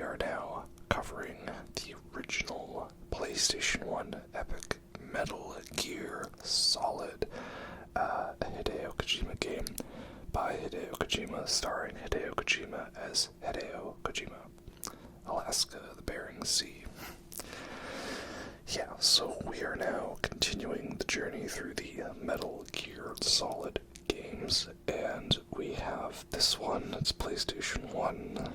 we are now covering the original PlayStation 1 epic Metal Gear Solid, a Hideo Kojima game by Hideo Kojima, starring Hideo Kojima as Hideo Kojima. Alaska, the Bering Sea. Yeah, so we are now continuing the journey through the Metal Gear Solid games, and we have this one. It's PlayStation 1.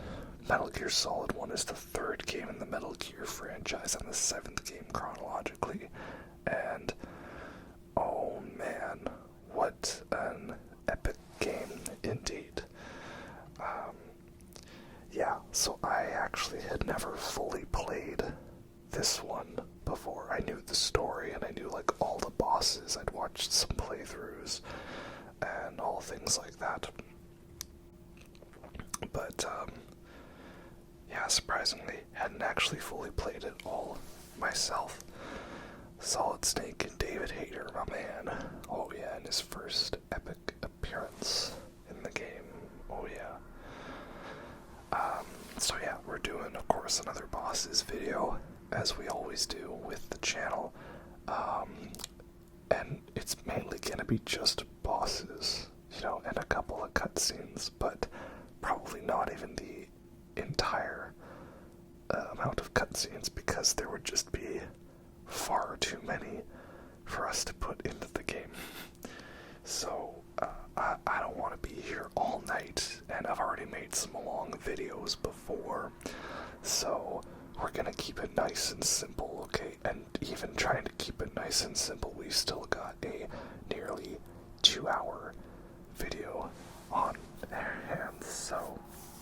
Metal Gear Solid 1 is the third game in the Metal Gear franchise and the seventh game chronologically. And oh man, what an epic game indeed. Yeah, so I actually had never fully played this one before. I knew the story and I knew like all the bosses. I'd watched some playthroughs and all things like that. But yeah, surprisingly, hadn't actually fully played it all myself. Solid Snake and David Hayter, my man. Oh yeah, in his first epic appearance in the game. Oh yeah. So yeah, we're doing, of course, another bosses video, as we always do with the channel. And it's mainly gonna be just bosses, and a couple of cutscenes, but probably not even the entire amount of cutscenes, because there would just be far too many for us to put into the game. So I don't want to be here all night, and I've already made some long videos before, so we're gonna keep it nice and simple, okay? And even trying to keep it nice and simple, we've still got a nearly 2-hour video on our hands, so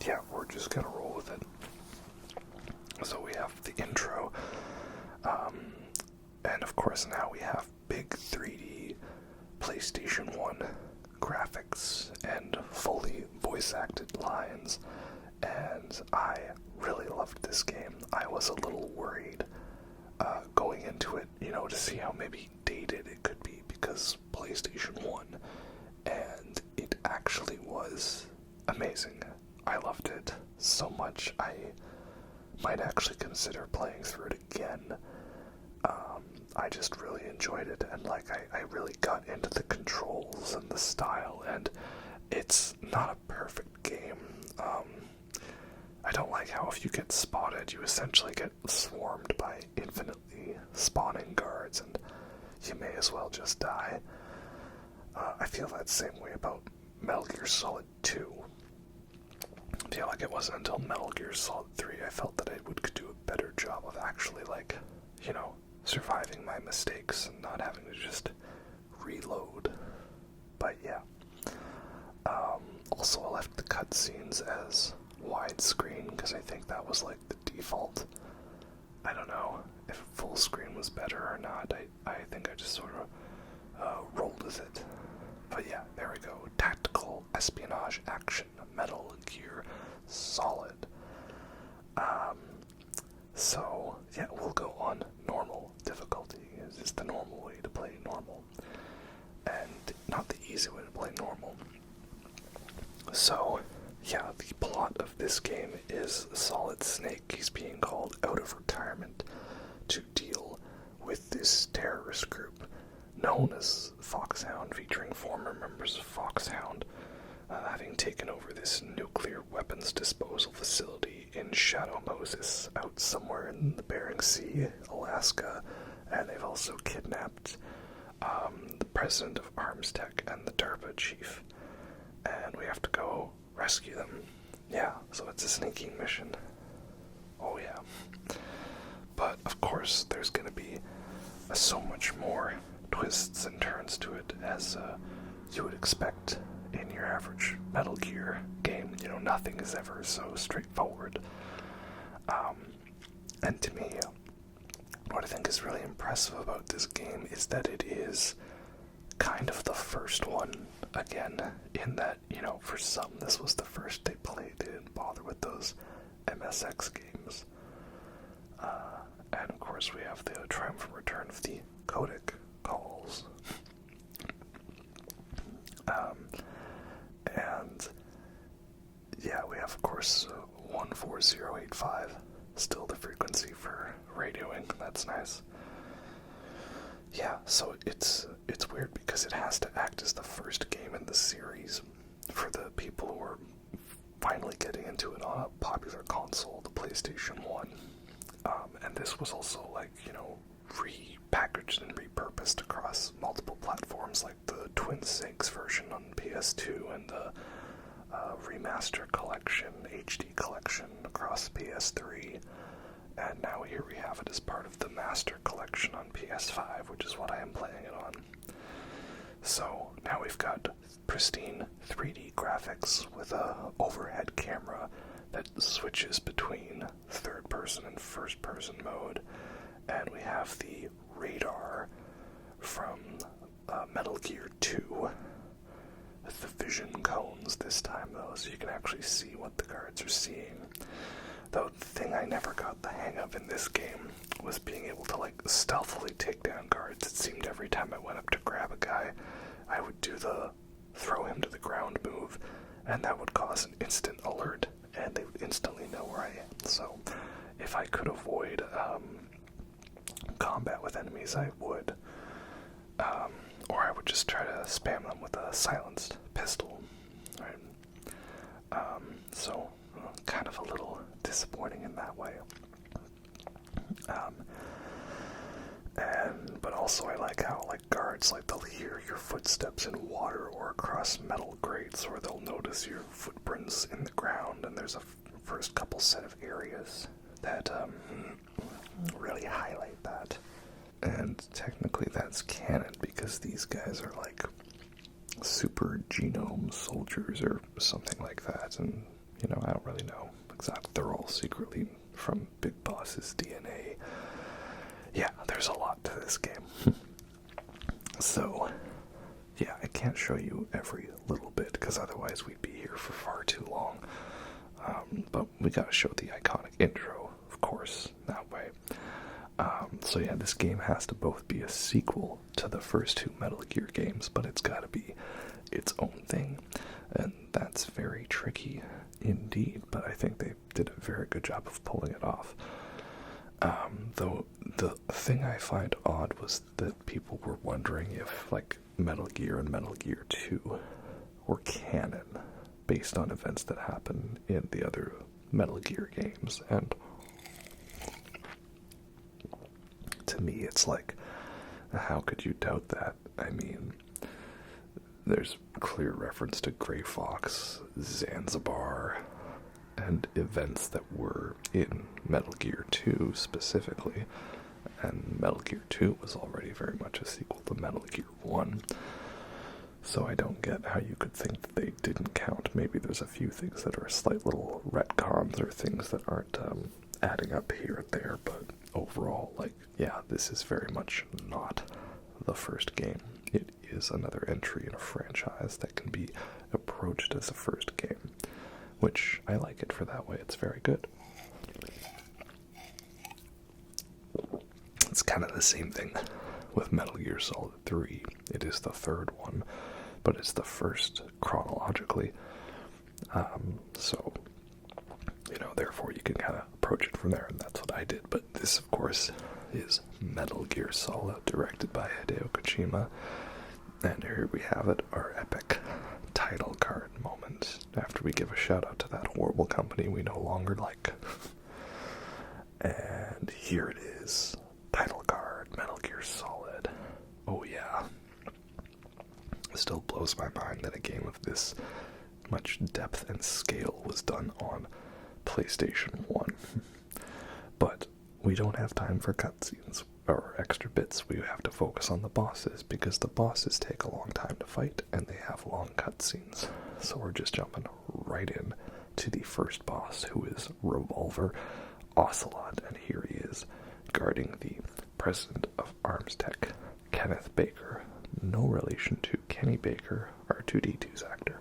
yeah, we're just gonna roll with it. So we have the intro, and of course now we have big 3D PlayStation 1 graphics and fully voice-acted lines, and I really loved this game. I was a little worried going into it, to see how maybe dated it could be, because PlayStation 1, and it actually was amazing. I loved it so much, I might actually consider playing through it again. I just really enjoyed it, and I really got into the controls and the style, and it's not a perfect game. I don't like how if you get spotted, you essentially get swarmed by infinitely spawning guards, and you may as well just die. I feel that same way about Metal Gear Solid 2. I feel like it wasn't until Metal Gear Solid 3 I felt that I would do a better job of actually, surviving my mistakes and not having to just reload. But yeah. Also, I left the cutscenes as widescreen because I think that was the default. I don't know if full screen was better or not. I think I just sort of rolled with it. But yeah, there we go. Tactical espionage action, Metal Gear Solid. So yeah, we'll go on normal difficulty. It's just the normal way to play normal, and not the easy way to play normal. So yeah, the plot of this game is Solid Snake. He's being called out of retirement to deal with this terrorist group known as Foxhound, featuring former members of Foxhound having taken over this nuclear weapons disposal facility in Shadow Moses, out somewhere in the Bering Sea, Alaska, and they've also kidnapped the president of Arms Tech and the DARPA chief, and we have to go rescue them. Yeah, so it's a sneaking mission. Oh yeah. But of course there's gonna be so much more twists and turns to it, as you would expect in your average Metal Gear game. Nothing is ever so straightforward. And to me, what I think is really impressive about this game is that it is kind of the first one, again, in that, for some, this was the first they played. They didn't bother with those MSX games. And of course we have the triumphant return of the codec calls. And yeah, we have, of course, 140 4085. Still the frequency for radioing. That's nice. Yeah, so it's weird because it has to act as the first game in the series for the people who are finally getting into it on a popular console, the PlayStation 1. And this was also, like, repackaged and repurposed across multiple platforms, like the Twin Sinks version on PS2 and the Remaster Collection, HD Collection across PS3. And now here we have it as part of the Master Collection on PS5, which is what I am playing it on. So now we've got pristine 3D graphics with a overhead camera that switches between third-person and first-person mode. And we have the radar from Metal Gear 2 with the vision cones this time, though, so you can actually see what the guards are seeing. Though the thing I never got the hang of in this game was being able to, like, stealthily take down guards. It seemed every time I went up to grab a guy, I would do the throw him to the ground move, and that would cause an instant alert, and they would instantly know where I am. So if I could avoid combat with enemies, I would. Or I would just try to spam them with a silenced pistol. Right? So kind of a little disappointing in that way. But also I like how, like, guards, like, they'll hear your footsteps in water or across metal grates, or they'll notice your footprints in the ground, and there's a first couple set of areas that really highlight that. And technically that's canon because these guys are like super genome soldiers or something like that, and I don't really know exactly. They're all secretly from Big Boss's DNA. Yeah, there's a lot to this game. So, yeah, I can't show you every little bit because otherwise we'd be here for far too long. But we gotta show the iconic intro, of course, that way. So yeah, this game has to both be a sequel to the first two Metal Gear games, but it's gotta be its own thing. And that's very tricky indeed, but I think they did a very good job of pulling it off. Though the thing I find odd was that people were wondering if, like, Metal Gear and Metal Gear 2 were canon based on events that happened in the other Metal Gear games, and to me it's like, how could you doubt that? I mean, there's clear reference to Grey Fox, Zanzibar, and events that were in Metal Gear 2 specifically, and Metal Gear 2 was already very much a sequel to Metal Gear 1, so I don't get how you could think that they didn't count. Maybe there's a few things that are slight little retcons or things that aren't adding up here and there, but overall, like, yeah, this is very much not the first game. It is another entry in a franchise that can be approached as a first game, which I like it for that way. It's very good. It's kind of the same thing with Metal Gear Solid 3. It is the third one, but it's the first chronologically. So, therefore you can kind of approach it from there, and that's what I did. But this, of course, is Metal Gear Solid, directed by Hideo Kojima. And here we have it, our epic title card moment, after we give a shout out to that horrible company we no longer like. And here it is, title card, Metal Gear Solid. Oh yeah. It still blows my mind that a game of this much depth and scale was done on PlayStation 1. But we don't have time for cutscenes or extra bits. We have to focus on the bosses because the bosses take a long time to fight and they have long cutscenes. So we're just jumping right in to the first boss, who is Revolver Ocelot, and here he is guarding the president of Arms Tech, Kenneth Baker. No relation to Kenny Baker, R2-D2's actor.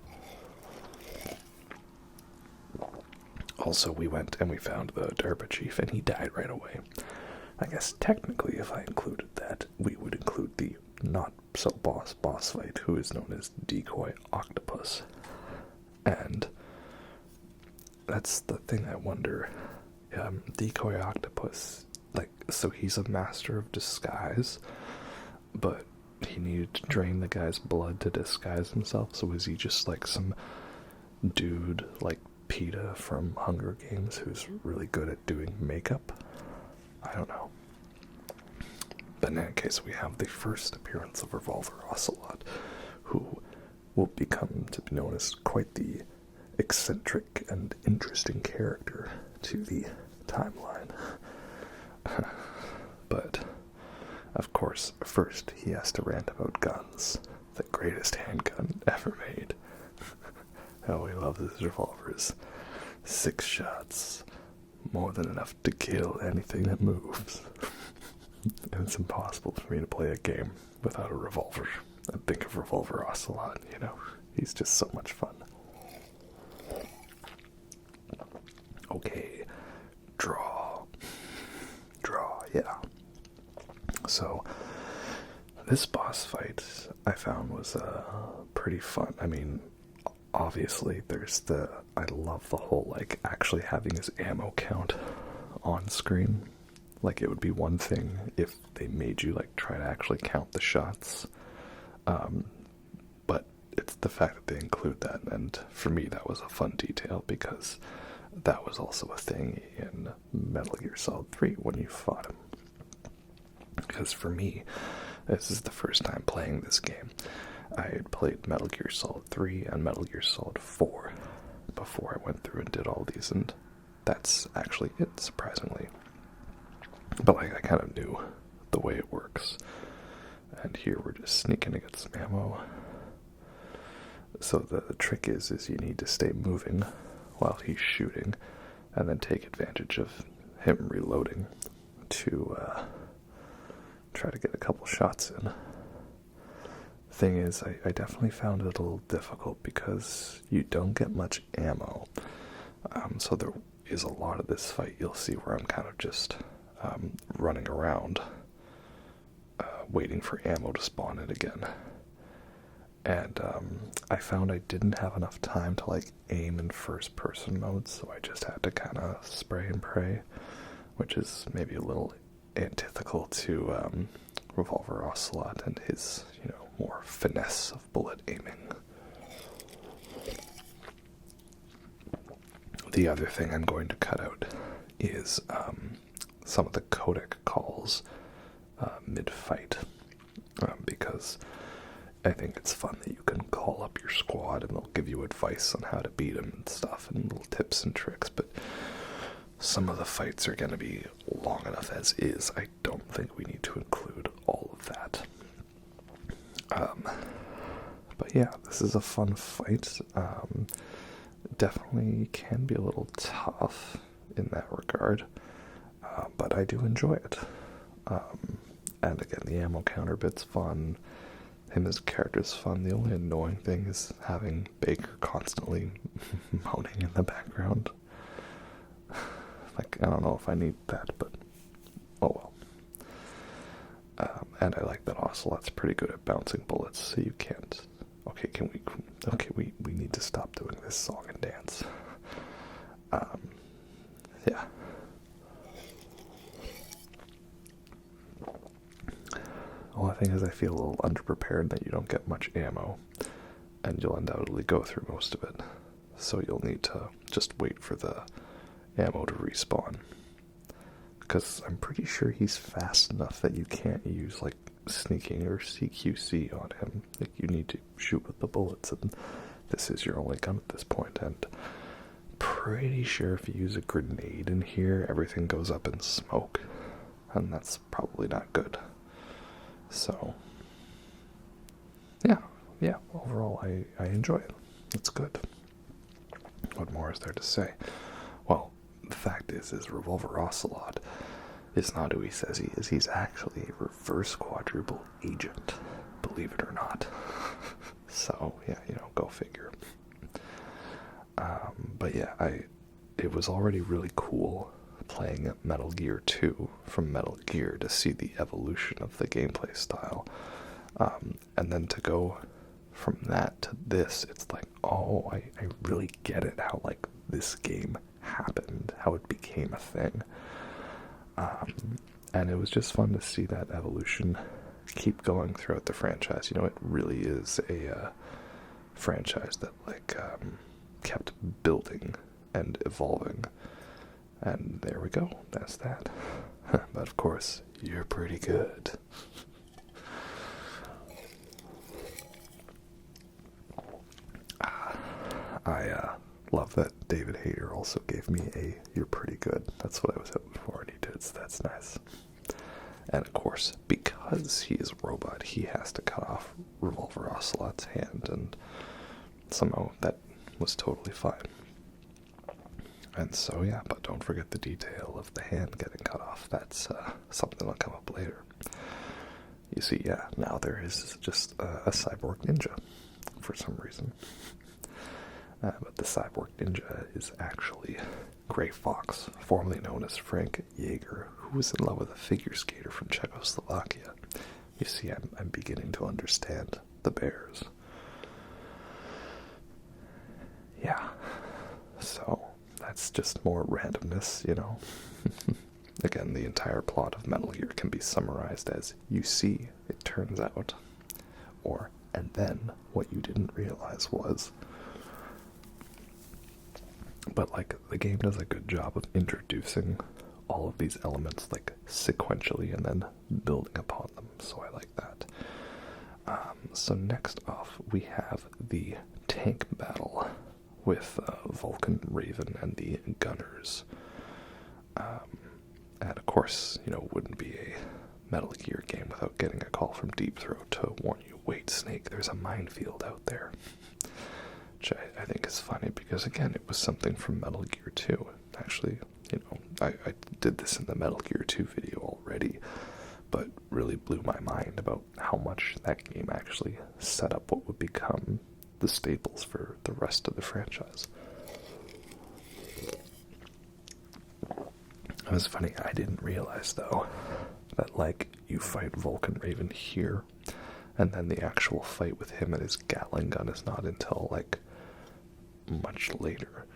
Also, we went and we found the Derba Chief, and he died right away. I guess technically, if I included that, we would include the not-so-boss fight, who is known as Decoy Octopus. And that's the thing I wonder. Decoy Octopus, like, so he's a master of disguise, but he needed to drain the guy's blood to disguise himself, so is he just like some dude like PETA from Hunger Games who's really good at doing makeup? I don't know. But in any case, we have the first appearance of Revolver Ocelot, who will become to be known as quite the eccentric and interesting character to the timeline. But, of course, first he has to rant about guns. The greatest handgun ever made. How he loves his revolvers. 6 shots. More than enough to kill anything that moves. And it's impossible for me to play a game without a revolver. And think of Revolver Ocelot, you know. He's just so much fun. Okay. Draw, yeah. So, this boss fight I found was pretty fun. I mean, obviously I love the whole, like, actually having his ammo count on screen. Like, it would be one thing if they made you, like, try to actually count the shots. But it's the fact that they include that, and for me that was a fun detail, because that was also a thing in Metal Gear Solid 3 when you fought him. Because for me, this is the first time playing this game. I had played Metal Gear Solid 3 and Metal Gear Solid 4 before I went through and did all these, and that's actually it, surprisingly. But like, I kind of knew the way it works. And here we're just sneaking to get some ammo. So the trick is you need to stay moving while he's shooting, and then take advantage of him reloading to try to get a couple shots in. Thing is, I definitely found it a little difficult because you don't get much ammo. So there is a lot of this fight you'll see where I'm kind of just running around, waiting for ammo to spawn in again. And I found I didn't have enough time to like aim in first person mode, so I just had to kind of spray and pray, which is maybe a little antithetical to Revolver Ocelot and his, more finesse of bullet aiming. The other thing I'm going to cut out is some of the codec calls mid-fight, because I think it's fun that you can call up your squad and they'll give you advice on how to beat them and stuff, and little tips and tricks, but some of the fights are going to be long enough as is. I don't think we need to include all of that. But yeah, this is a fun fight. Definitely can be a little tough in that regard, but I do enjoy it. And again, the ammo counter bit's fun. Him as a character's fun. The only annoying thing is having Baker constantly moaning in the background. Like, I don't know if I need that, but oh well. And I like that Ocelot's pretty good at bouncing bullets, so you can't... Okay, we need to stop doing this song and dance. Yeah. Well, the thing is, I feel a little underprepared that you don't get much ammo, and you'll undoubtedly go through most of it. So you'll need to just wait for the ammo to respawn. Because I'm pretty sure he's fast enough that you can't use, like, sneaking or CQC on him. Like, you need to shoot with the bullets, and this is your only gun at this point. And pretty sure if you use a grenade in here, everything goes up in smoke, and that's probably not good. So, yeah, overall I enjoy it. It's good. What more is there to say? Well, the fact is Revolver Ocelot is not who he says he is. He's actually a reverse quadruple agent, believe it or not. So, yeah, go figure. But yeah, it was already really cool playing Metal Gear 2 from Metal Gear to see the evolution of the gameplay style. And then to go from that to this, it's like, oh, I really get it, how, like, this game happened, how it became a thing. And it was just fun to see that evolution keep going throughout the franchise. You know, it really is a franchise that kept building and evolving. And there we go, that's that. But of course, you're pretty good. I love that David Hayter also gave me a "you're pretty good." That's what I was hoping for, and he did, so that's nice. And of course, because he is a robot, he has to cut off Revolver Ocelot's hand, and somehow that was totally fine. And so, yeah, but don't forget the detail of the hand getting cut off. That's something that'll come up later. You see, yeah, now there is just a Cyborg Ninja for some reason. But the Cyborg Ninja is actually Gray Fox, formerly known as Frank Jaeger, who was in love with a figure skater from Czechoslovakia. You see, I'm beginning to understand the bears. Yeah, so that's just more randomness, you know. Again, the entire plot of Metal Gear can be summarized as "you see, it turns out," or "and then what you didn't realize was." But the game does a good job of introducing all of these elements sequentially and then building upon them, so I like that. So next off we have the tank battle with Vulcan Raven and the Gunners. And of course, you know, it wouldn't be a Metal Gear game without getting a call from Deep Throat to warn you, "Wait, Snake, there's a minefield out there." Which I think is funny because, again, it was something from Metal Gear 2. Actually, you know, I did this in the Metal Gear 2 video already, but really blew my mind about how much that game actually set up what would become the staples for the rest of the franchise. It was funny, I didn't realize, though, that, you fight Vulcan Raven here, and then the actual fight with him and his Gatling gun is not until, much later.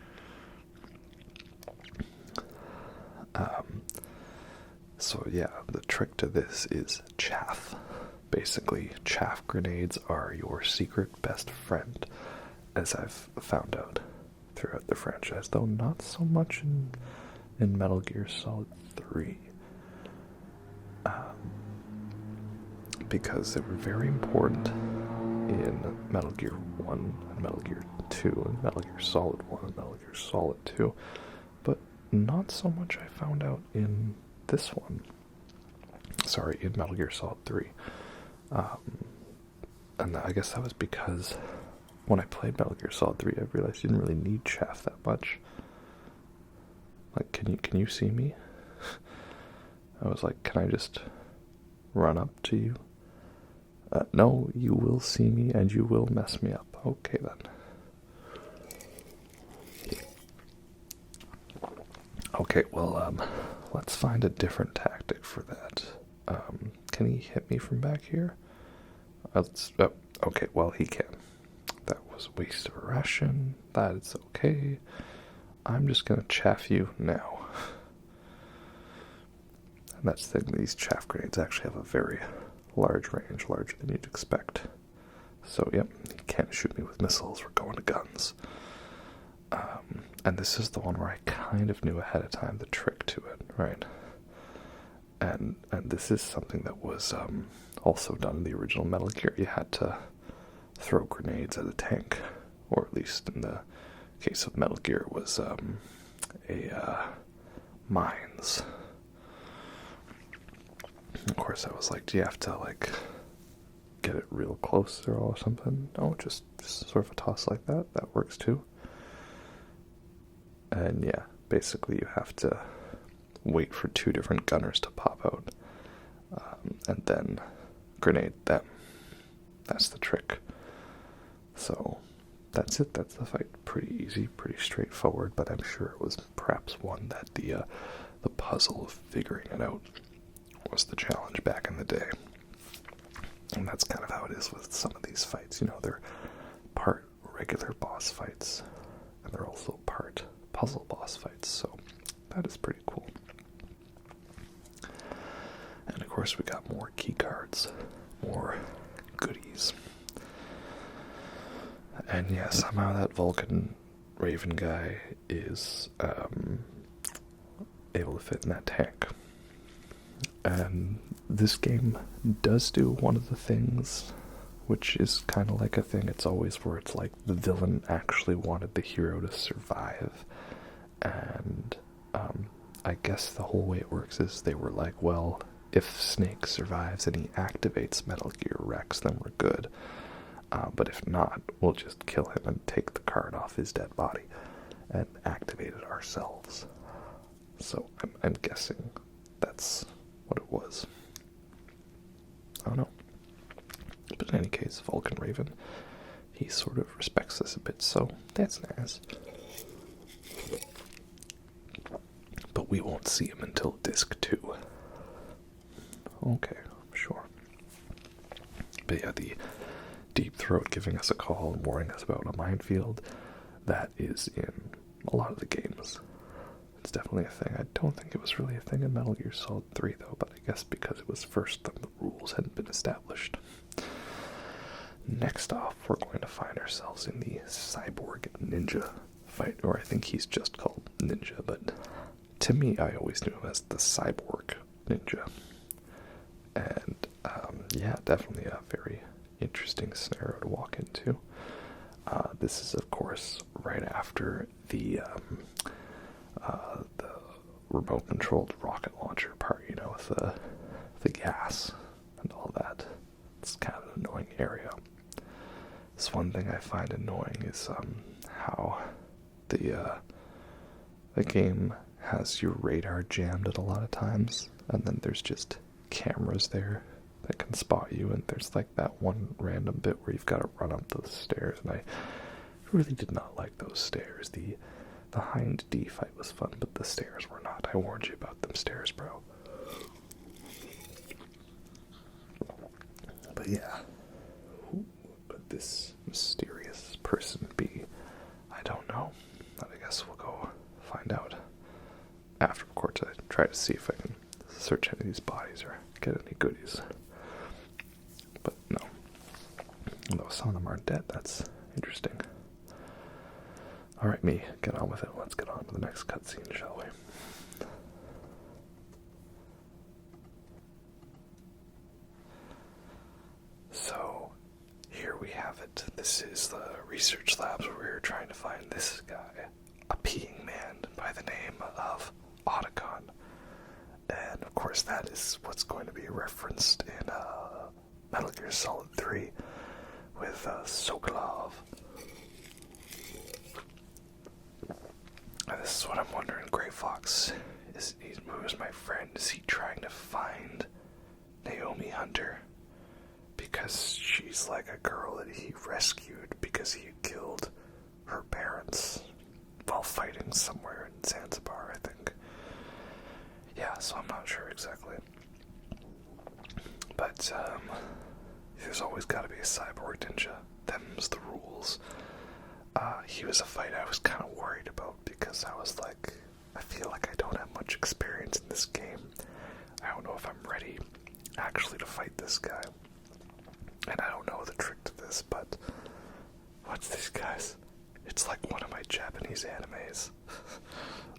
So yeah, the trick to this is chaff. Basically, chaff grenades are your secret best friend, as I've found out throughout the franchise, though not so much in Metal Gear Solid 3. Because they were very important in Metal Gear 1 and Metal Gear 2 and Metal Gear Solid 1 and Metal Gear Solid 2, but not so much I found out in this one. Sorry, in Metal Gear Solid 3. And I guess that was because when I played Metal Gear Solid 3, I realized you didn't really need chaff that much. Can you see me? I was like, can I just run up to you? No, you will see me and you will mess me up. Okay then. Okay, well, let's find a different tactic for that. Can he hit me from back here? Okay, well, he can. That was a waste of a ration. That is okay. I'm just gonna chaff you now. And that's the thing, these chaff grenades actually have a very large range, larger than you'd expect. So, yep, you can't shoot me with missiles, we're going to guns. And this is the one where I kind of knew ahead of time the trick to it, right? And this is something that was also done in the original Metal Gear. You had to throw grenades at a tank, or at least in the case of Metal Gear, it was mines. Of course, I was like, do you have to, get it real close or something? No, just sort of a toss like that. That works too. And yeah, basically you have to wait for two different gunners to pop out, and then grenade them. That's the trick. So that's it. That's the fight. Pretty easy, pretty straightforward, but I'm sure it was perhaps one that the puzzle of figuring it out was the challenge back in the day. And that's kind of how it is with some of these fights. You know, they're part regular boss fights, and they're also part puzzle boss fights, so that is pretty cool. And of course we got more key cards, more goodies. And yeah, somehow that Vulcan Raven guy is able to fit in that tank. And this game does do one of the things, which is kind of like a thing. It's always where it's like the villain actually wanted the hero to survive. And I guess the whole way it works is they were like, well, if Snake survives and he activates Metal Gear Rex, then we're good. But if not, we'll just kill him and take the card off his dead body and activate it ourselves. So I'm guessing that's what it was. I don't know. But in any case, Vulcan Raven, he sort of respects us a bit, so that's nice. But we won't see him until Disc 2. Okay, sure. But yeah, the Deep Throat giving us a call and warning us about a minefield, that is in a lot of the games. It's definitely a thing. I don't think it was really a thing in Metal Gear Solid 3, though, but I guess because it was first, then the rules hadn't been established. Next off, we're going to find ourselves in the Cyborg Ninja fight, or I think he's just called Ninja, but to me, I always knew him as the Cyborg Ninja. And, yeah, definitely a very interesting scenario to walk into. This is, of course, right after the remote-controlled rocket launcher part, you know, with the gas and all that. It's kind of an annoying area. This one thing I find annoying is how the game has your radar jammed at a lot of times, and then there's just cameras there that can spot you, and there's like that one random bit where you've got to run up those stairs, and I really did not like those stairs. The Hind D fight was fun, but the stairs were not. I warned you about them stairs, bro. But yeah, who could this mysterious person be? I don't know. But I guess we'll go find out after, of course. I try to see if I can search any of these bodies or get any goodies. But no. Although some of them aren't dead, that's interesting. Alright, me, get on with it. Let's get on to the next cutscene, shall we? So, here we have it. This is the research labs where we're trying to find this guy, a peeing man by the name of Otacon. And, of course, that is what's going to be referenced in Metal Gear Solid 3 with Sokolov. This is what I'm wondering, Gray Fox. Who's my friend? Is he trying to find Naomi Hunter? Because she's like a girl that he rescued because he killed her parents while fighting somewhere in Zanzibar, I think. Yeah, so I'm not sure exactly. But, there's always gotta be a Cyborg Ninja. Them's the rules. He was a fight I was kind of worried about because I was like, I feel like I don't have much experience in this game. I don't know if I'm ready actually to fight this guy. And I don't know the trick to this, but what's this, guys? It's like one of my Japanese animes.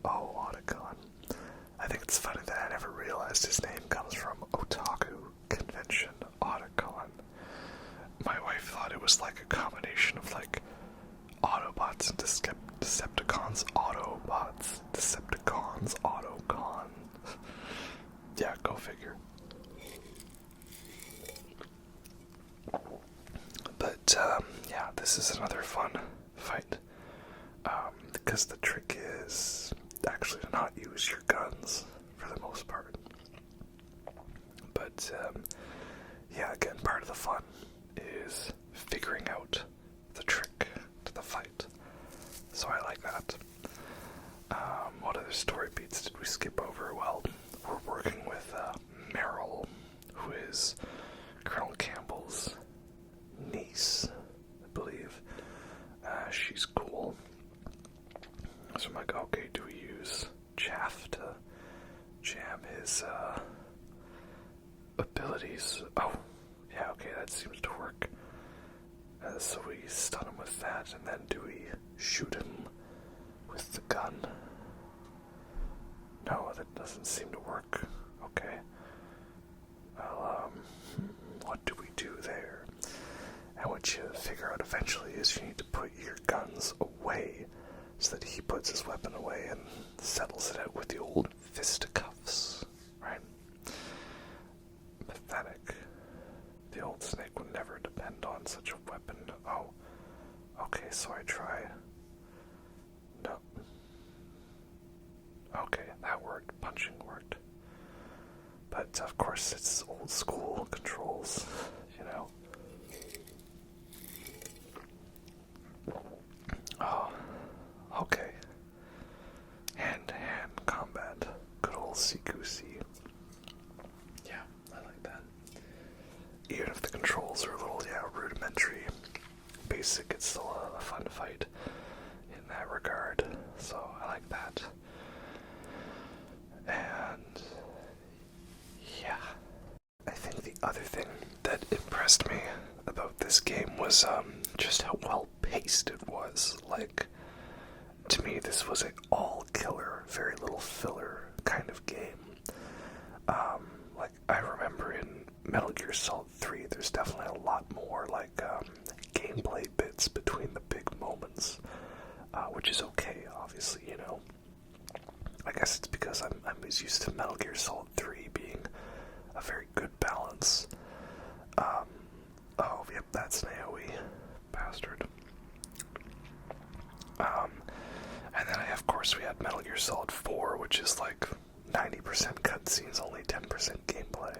Oh, Otacon. I think it's funny that I never realized his name comes from Otaku Convention Otacon. My wife thought it was like a combination of like Autobots and Decepticons, Autobots, Decepticons, Otacon. Yeah, go figure. But, yeah, this is another fun fight. Because the trick is actually to not use your guns for the most part. But, yeah, again, part of the fun is figuring out the trick to the fight. So I like that. What other story beats did we skip over? Well, we're working with Meryl, who is Colonel Campbell's niece, I believe. She's cool. So I'm like, okay, jam his abilities. Oh, yeah, okay, that seems to work. So we stun him with that, and then do we shoot him with the gun? No, that doesn't seem to work. Okay. Well, what do we do there? And what you figure out eventually is you need to put your guns away so that he puts his weapon away and settles it out with the old fisticuffs, right? Pathetic. The old snake would never depend on such a weapon. Oh, okay, so I try. No. Okay, that worked. Punching worked. But, of course, it's old school controls, you know. Oh, okay. Hand-to-hand combat. Good old CQC. Yeah, I like that. Even if the controls are a little, rudimentary, basic, it's still a fun fight in that regard. So I like that. And yeah, I think the other thing that impressed me about this game was just how well paced it was. Like, to me, this was an all-killer, very little filler kind of game. Like, I remember in Metal Gear Solid 3, there's definitely a lot more, like, gameplay bits between the big moments, which is okay, obviously, you know. I guess it's because I'm as used to Metal Gear Solid 3 being a very good balance. Oh, yep, that's an AoE. Bastard. And then, of course, we had Metal Gear Solid 4, which is like 90% cutscenes, only 10% gameplay.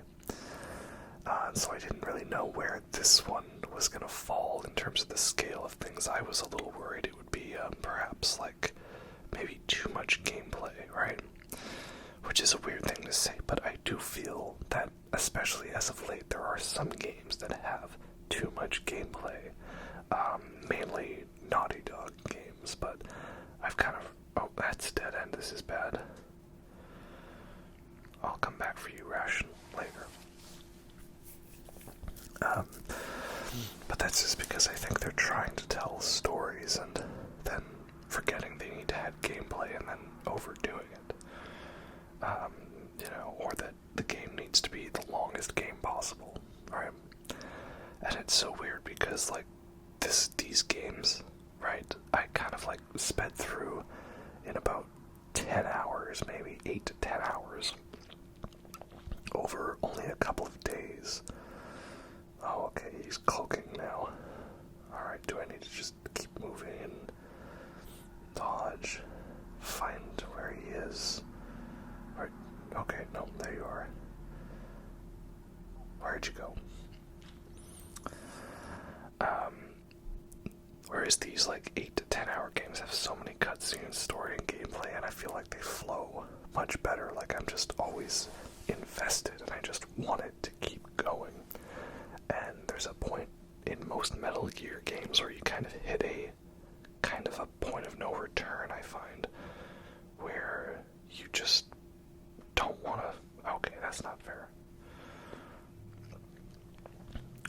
And so I didn't really know where this one was going to fall in terms of the scale of things. I was a little worried it would be perhaps like maybe too much gameplay, right? Which is a weird thing to say, but I do feel that, especially as of late, there are some games that have too much gameplay. Mainly Naughty Dog games, but I've kind of... Oh, that's dead end. This is bad. I'll come back for you, Ration, later. But that's just because I think they're trying to tell stories and then forgetting they need to add gameplay and then overdoing it. You know, or that the game needs to be the longest game possible, right? And it's so weird because, like, these games, right, I kind of, like, sped through in about 10 hours, maybe 8 to 10 hours, over only a couple of days. Oh, okay, he's cloaking now. Alright, do I need to just keep moving and dodge? Find where he is. Right, okay, no, there you are. Where'd you go? Whereas these, like, 8 to 10 hour games have so many cutscenes, story, and gameplay, and I feel like they flow much better. Like, I'm just always invested, and I just want it to keep going. And there's a point in most Metal Gear games where you kind of hit a kind of a point of no return, I find, where you just don't want to... Okay, that's not fair.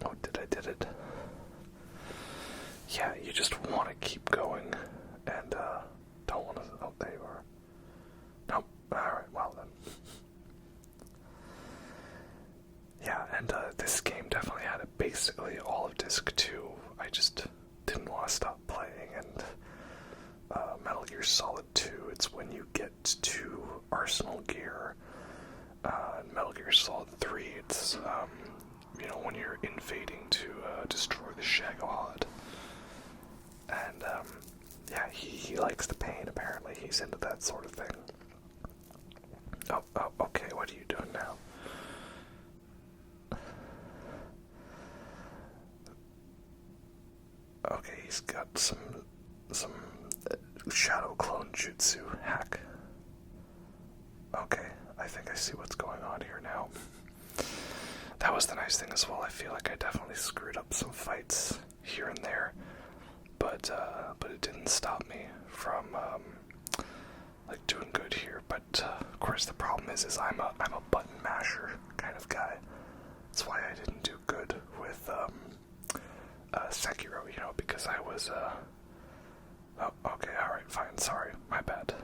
Oh, did it? Yeah, you just want to keep going, and, don't want to... Oh, there you are. Nope. Alright, well then. Yeah, and, this game definitely had basically all of Disc 2. I just didn't want to stop playing, and, Metal Gear Solid 2, it's when you get to Arsenal Gear. And Metal Gear Solid 3, it's, you know, when you're invading to, destroy the Shagohod. And, yeah, he likes the pain, apparently. He's into that sort of thing. Oh, okay, what are you doing now? Okay, he's got some shadow clone jutsu hack. Okay, I think I see what's going on here now. That was the nice thing as well. I feel like I definitely screwed up some fights here and there, but it didn't stop me from like doing good here, but of course the problem is I'm a button masher kind of guy. That's why I didn't do good with Sekiro, because I was oh, okay, alright, fine, sorry, my bad.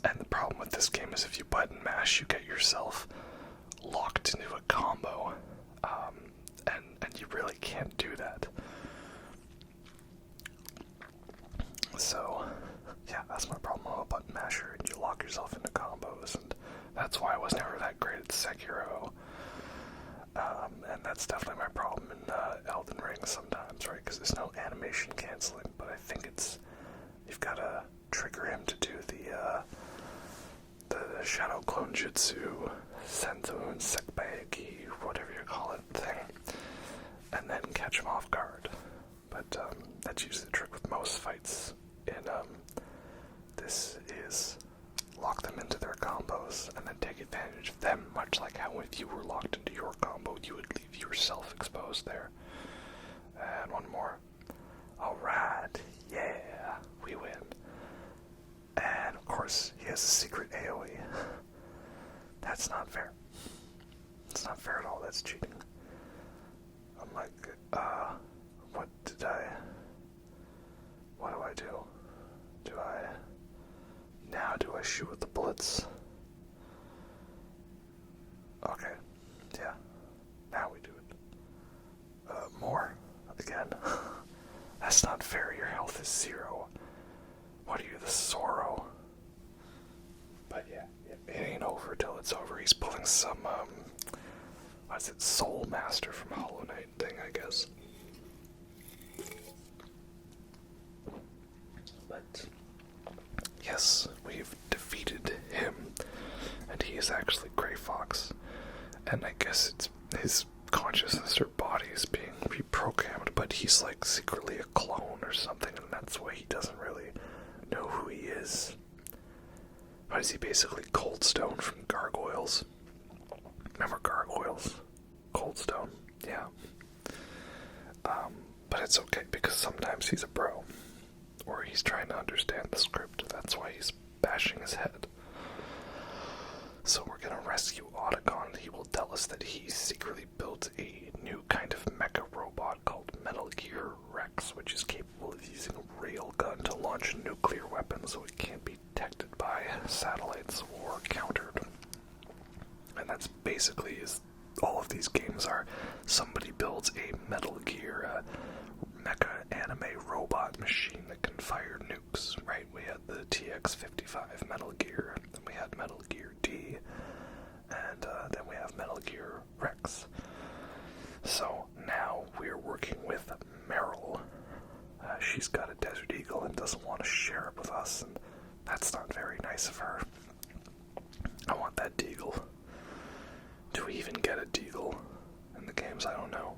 And the problem with this game is if you button mash, you get yourself locked into a combo, and you really can't do that. So, yeah, that's my problem. I'm a button masher, and you lock yourself into combos, and that's why I was never that great at Sekiro. And that's definitely my problem in Elden Ring sometimes, right? Because there's no animation canceling, but I think you've got to trigger him to do the Shadow Clone Jutsu, Senzu and Sekbaiki, whatever you call it, thing, and then catch him off guard. But that's usually the trick with most fights in this is lock them into their combos and then take advantage of them, much like how if you were locked into your combo, you would leave yourself exposed there. And one more. Alright, yeah, we win. And of course, he has a secret AoE. That's not fair. It's not fair at all, that's cheating. I'm like, what do I do? Do I shoot with the bullets? Okay, yeah, now we do it. More, again. That's not fair, your health is 0. What are you, the Sorrow? But yeah, it ain't over till it's over. He's pulling some, what is it, Soul Master from Hollow Knight thing, I guess. But yes, we've defeated him, and he is actually Grey Fox, and I guess it's his consciousness or body is being reprogrammed, but he's like secretly a clone or something, and that's why he doesn't really know who he is. What is he, basically Cold Stone from Gargoyles? Remember Gargoyles? Cold Stone, yeah. But it's okay, because sometimes he's a bro. Or he's trying to understand the script, that's why he's bashing his head. So we're gonna rescue Otacon. He will tell us that he secretly built a new kind of mecha robot called Metal Gear Rex, which is capable of using a railgun to launch a nuclear weapon so it can't be detected by satellites or countered. And that's basically all of these games are. Somebody builds a Metal Gear mecha anime robot machine that can fire nukes, right? We had the TX-55 Metal Gear, then we had Metal Gear D, and then we have Metal Gear Rex. So now we're working with Meryl. She's got a Desert Eagle and doesn't want to share it with us, and that's not very nice of her. I want that Deagle. Do we even get a Deagle in the games? I don't know.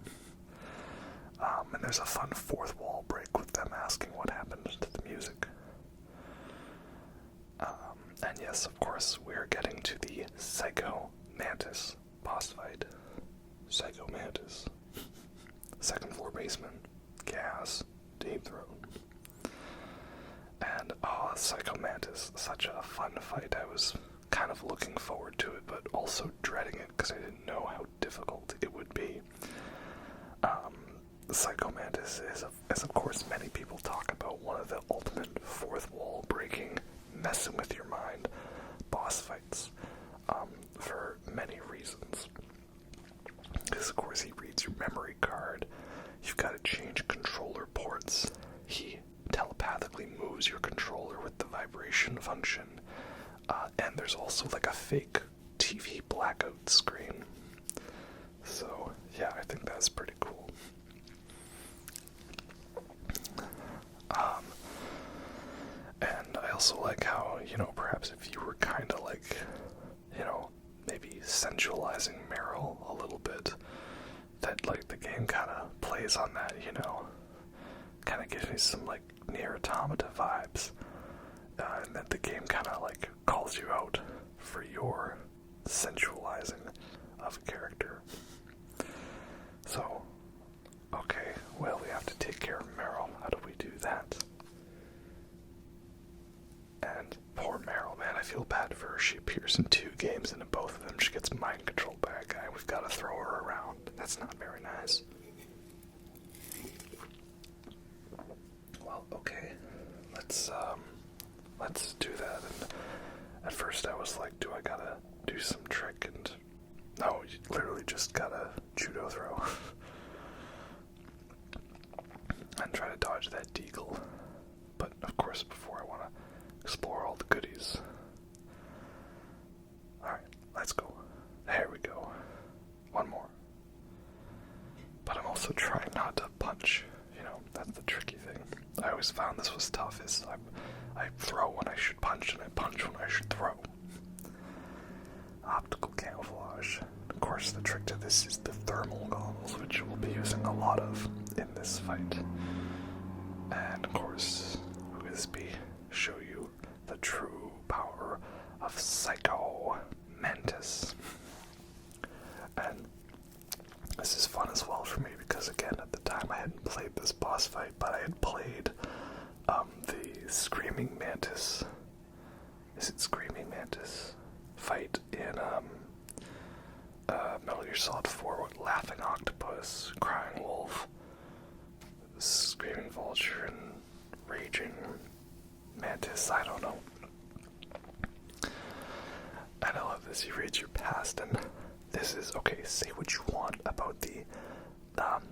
And there's a fun fourth wall break with them asking what happened to the music. And yes, of course, we're getting to the Psycho Mantis boss fight. Psycho Mantis. Second floor basement. Gas. Deep throat. And, Psycho Mantis. Such a fun fight. I was kind of looking forward to it, but also dreading it because I didn't know how difficult it would be. Psycho Mantis is, as of course many people talk about, one of the ultimate fourth wall breaking, messing with your mind boss fights, for many reasons. Because of course he reads your memory card, you've got to change controller ports, he telepathically moves your controller with the vibration function, and there's also like a fake TV blackout screen. So yeah, I think that's pretty cool. And I also like how, perhaps if you were kind of like, maybe sensualizing Meryl a little bit, that like the game kind of plays on that, kind of gives me some like Nier Automata vibes, and that the game kind of like calls you out for your sensualizing of a character. So, okay, well, we have to take care of Meryl. How do we do that? feel bad for her. She appears in 2 games, and in both of them she gets mind controlled by a guy. We've got to throw her around. That's not very nice. Well, okay. Let's do that. And at first I was like, do I gotta do some trick? And no, you literally just gotta judo throw. And try to dodge that deagle. But of course, before I want to explore all the goodies. Alright, let's go. There we go. One more. But I'm also trying not to punch. You know, that's the tricky thing. I always found this was tough, is I throw when I should punch, and I punch when I should throw. Optical camouflage. Of course, the trick to this is the thermal goggles, which we'll be using a lot of in this fight. And of course, Whisby show you the true power of Psycho Mantis. And this is fun as well for me because, again, at the time I hadn't played this boss fight, but I had played the Screaming Mantis. Is it Screaming Mantis? Fight in Metal Gear Solid 4 with Laughing Octopus, Crying Wolf, Screaming Vulture, and Raging Mantis. I don't know. And I love this. He reads your past, and this is, okay, say what you want about the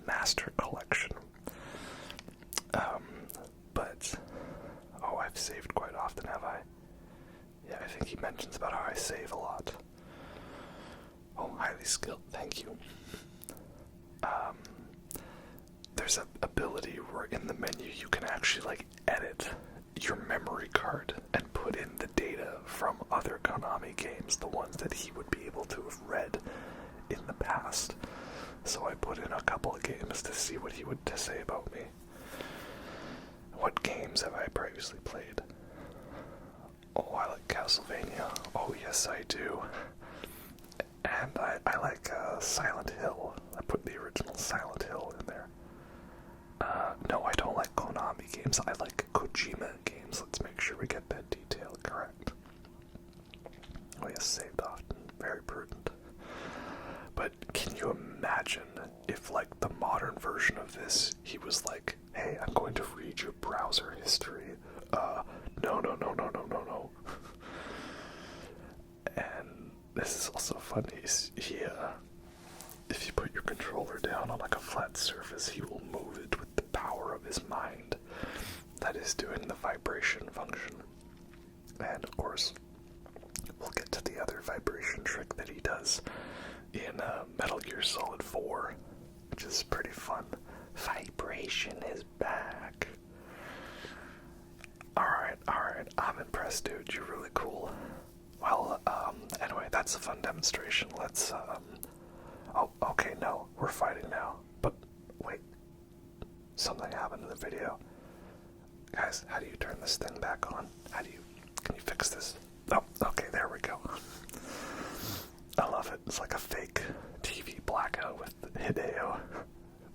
Master Collection. But, oh, I've saved quite often, have I? Yeah, I think he mentions about how I save a lot. Oh, highly skilled, thank you. There's an ability where in the menu you can actually, like, edit your memory card and put in the data from other Konami games, the ones that he would be able to have read in the past. So I put in a couple of games to see what he would to say about me. What games have I previously played? Oh, I like Castlevania. Oh, yes, I do. And I like Silent Hill. I put the original Silent Hill in there. No, I don't like Konami games. I like Kojima games. Let's make sure we get that detail correct. Oh, yes, saved often. Very prudent. But can you imagine if, like, the modern version of this, he was like, hey, I'm going to read your browser history. No. And this is also funny. If you put your controller down on, like, a flat surface, he will move it with the power of his mind. That is doing the vibration function. And, of course, we'll get to the other vibration trick that he does in Metal Gear Solid 4, which is pretty fun. Vibration is back. Alright, I'm impressed, dude. You're really cool. Well, anyway, that's a fun demonstration. Let's, oh, okay, no, we're fighting now. But, wait, something happened in the video. Guys, how do you turn this thing back on? Can you fix this? Oh, okay, there we go. I love it. It's like a fake TV blackout with Hideo.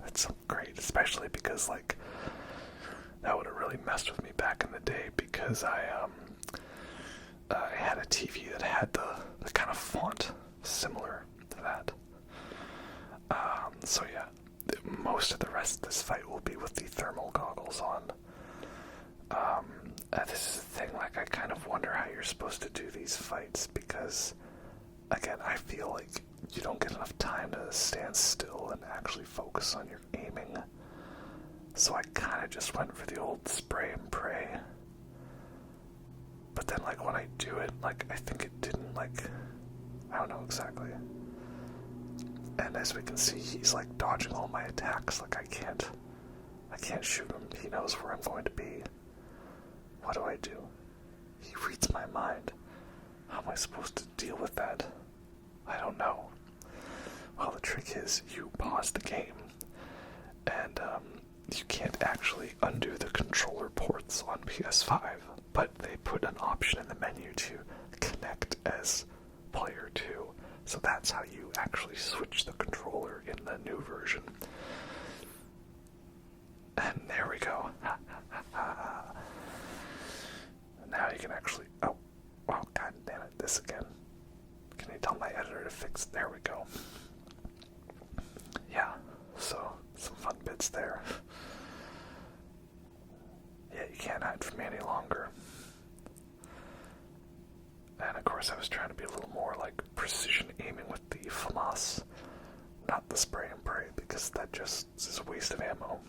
That's great, especially because, like, that would have really messed with me back in the day because I had a TV that had the kind of font similar to that. So yeah, most of the rest of this fight will be with the thermal goggles on. This is the thing, like, I kind of wonder how you're supposed to do these fights because, again, I feel like you don't get enough time to stand still and actually focus on your aiming. So I kind of just went for the old spray and pray. But then, like, when I do it, like, I think it didn't, like, I don't know exactly. And as we can see, he's, like, dodging all my attacks. Like, I can't shoot him. He knows where I'm going to be. What do? He reads my mind. How am I supposed to deal with that? I don't know. Well, the trick is you pause the game, and you can't actually undo the controller ports on PS5, but they put an option in the menu to connect as player 2. So that's how you actually switch the controller in the new version. And there we go. Now you can actually... Oh, God tell my editor to fix. There we go. Yeah, so some fun bits there. Yeah, you can't hide from me any longer. And of course I was trying to be a little more like precision aiming with the FAMAS, not the spray and pray, because that just is a waste of ammo.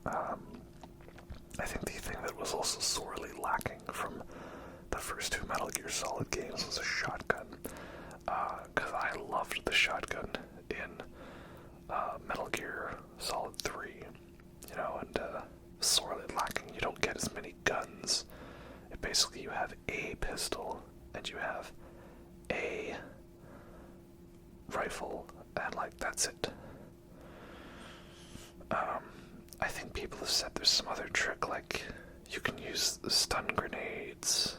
I think the thing that was also sorely lacking from the first two Metal Gear Solid games was a shotgun, because I loved the shotgun in Metal Gear Solid 3, you know, and sorely lacking. You don't get as many guns. Basically, you have a pistol, and you have a rifle, and, like, that's it. I think people have said there's some other trick, like, you can use the stun grenades.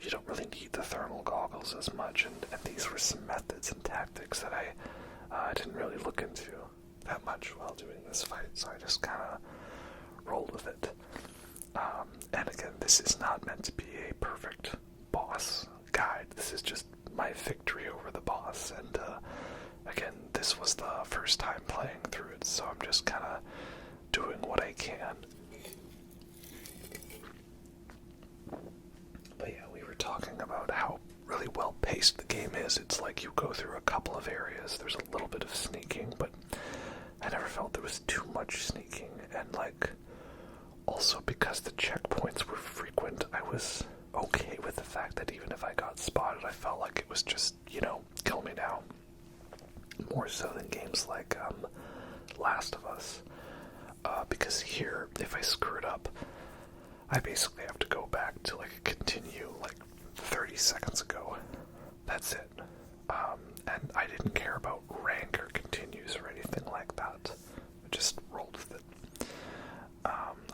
You don't really need the thermal goggles as much, and these were some methods and tactics that I didn't really look into that much while doing this fight, so I just kind of rolled with it. And again, this is not meant to be a perfect boss guide. This is just my victory over the boss. And again, this was the first time playing through it, so I'm just kind of doing what I can. But yeah, we were talking about how really well paced the game is. It's like you go through a couple of areas. There's a little bit of sneaking, but I never felt there was too much sneaking. And like, also, because the checkpoints were frequent, I was okay with the fact that even if I got spotted, I felt like it was just, you know, kill me now. More so than games like Last of Us. Because here, if I screw it up, I basically have to go back to, like, continue, like, 30 seconds ago. That's it. And I didn't care about rank or continues or anything like that. I just rolled with it.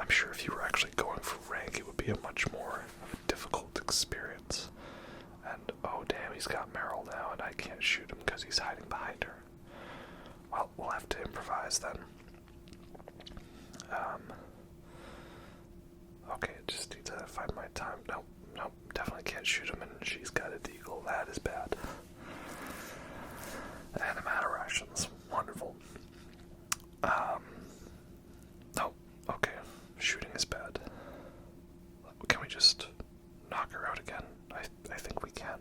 I'm sure if you were actually going for rank, it would be a much more difficult experience. And, oh damn, he's got Meryl now, and I can't shoot him because he's hiding behind her. Well, we'll have to improvise then. Okay, just need to find my time. Nope, definitely can't shoot him, and she's got a deagle. That is bad. And I'm out of rations. Wonderful. Oh, okay. Shooting is bad. Can we just knock her out again? I think we can.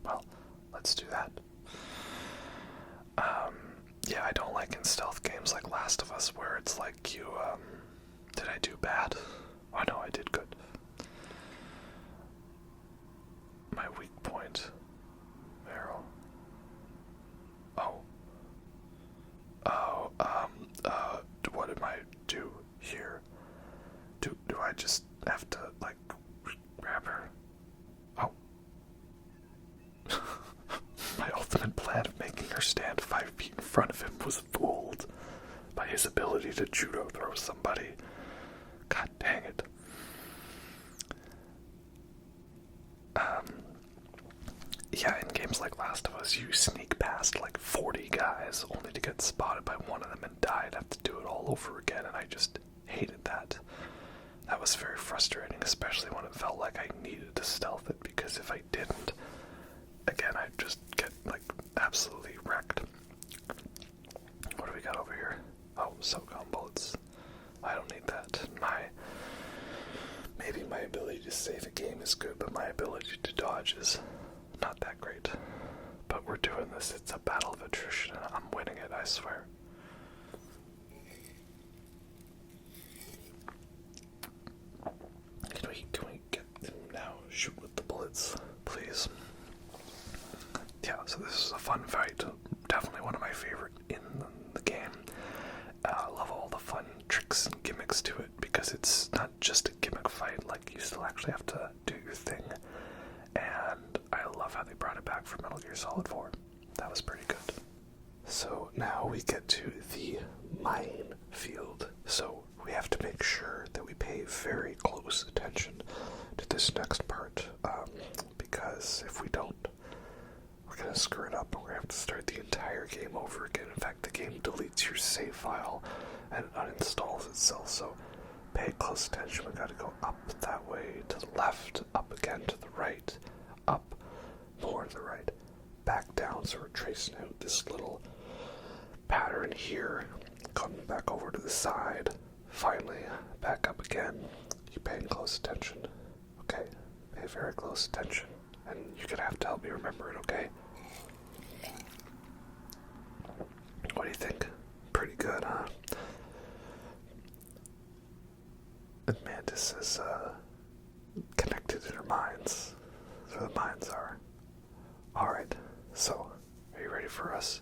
Well, let's do that. Yeah, I don't like in stealth games like Last of Us where it's like you, did I do bad? Oh no, I did good. My weak point. Meryl. What did I do here? Do I just have to, like, grab her? Oh. My ultimate plan of making her stand 5 feet in front of him was fooled by his ability to judo throw somebody. God dang it. Yeah, in games like Last of Us, you sneak past like 40 guys only to get spotted by one of them and die and have to do it all over again, and I just hated that. That was very frustrating, especially when it felt like I needed to stealth it, because if I didn't, again, I'd just get, like, absolutely wrecked. What do we got over here? Oh, SOCOM bullets. I don't need that. Maybe my ability to save a game is good, but my ability to dodge is not that great. But we're doing this. It's a battle of attrition, and I'm winning it, I swear. Can we get them now? Shoot with the bullets, please. Yeah, so this is a fun fight. Definitely one of my favorite in the game. I love all the fun tricks and gimmicks to it, because it's not just a gimmick fight. Like, you still actually have to do your thing. And I love how they brought it back for Metal Gear Solid 4. That was pretty good. So now we get to the minefield. So we have to make sure that we pay very close attention to this next part, because if we don't, we're going to screw it up and we're going to have to start the entire game over again. In fact, the game deletes your save file and it uninstalls itself, so pay close attention. We've got to go up that way, to the left, up again to the right, up, more to the right, back down, so we're tracing out this little pattern here, coming back over to the side, finally back up again. You paying close attention? Okay, pay very close attention, and you're gonna have to help me remember it, okay? What do you think? Pretty good, huh? And Mantis is connected in her minds, so the minds are. Alright, so, are you ready for us?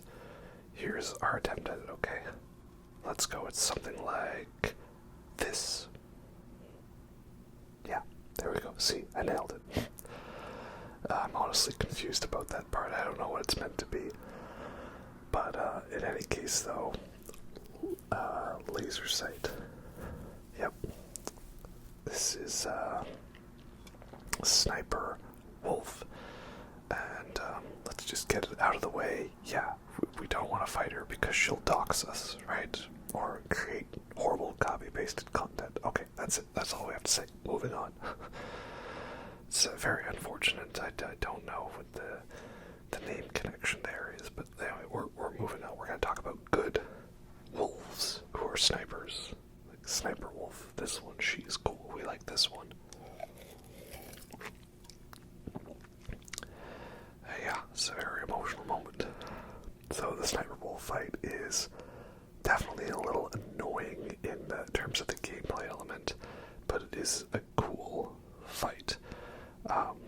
Here's our attempt at it, okay? Let's go. It's something like this. Yeah, there we go. See, I nailed it. I'm honestly confused about that part. I don't know what it's meant to be. But in any case, though, laser sight. Yep. This is Sniper Wolf. And let's just get it out of the way. Yeah, we don't want to fight her because she'll dox us, right? Or create horrible copy-pasted content. Okay, that's it. That's all we have to say. Moving on. It's very unfortunate. I don't know what the name connection there is, but anyway, we're moving on. We're going to talk about good wolves who are snipers. Like Sniper Wolf. This one, she's cool. We like this one. Yeah, it's a very emotional moment. So the Sniper Wolf fight is definitely a little annoying in terms of the gameplay element, but it is a cool fight.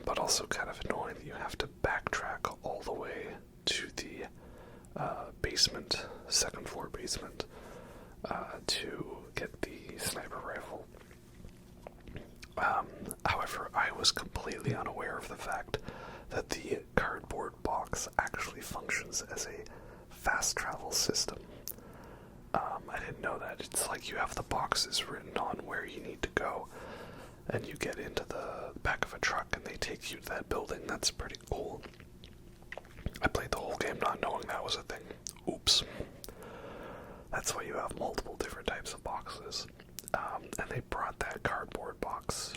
But also kind of annoying that you have to backtrack all the way to the basement, second floor basement, to get the sniper rifle. However, I was completely unaware of the fact that the cardboard box actually functions as a fast travel system. I didn't know that. It's like you have the boxes written on where you need to go, and you get into the back of a truck and they take you to that building. That's pretty cool. I played the whole game not knowing that was a thing. Oops. That's why you have multiple different types of boxes. And they brought that cardboard box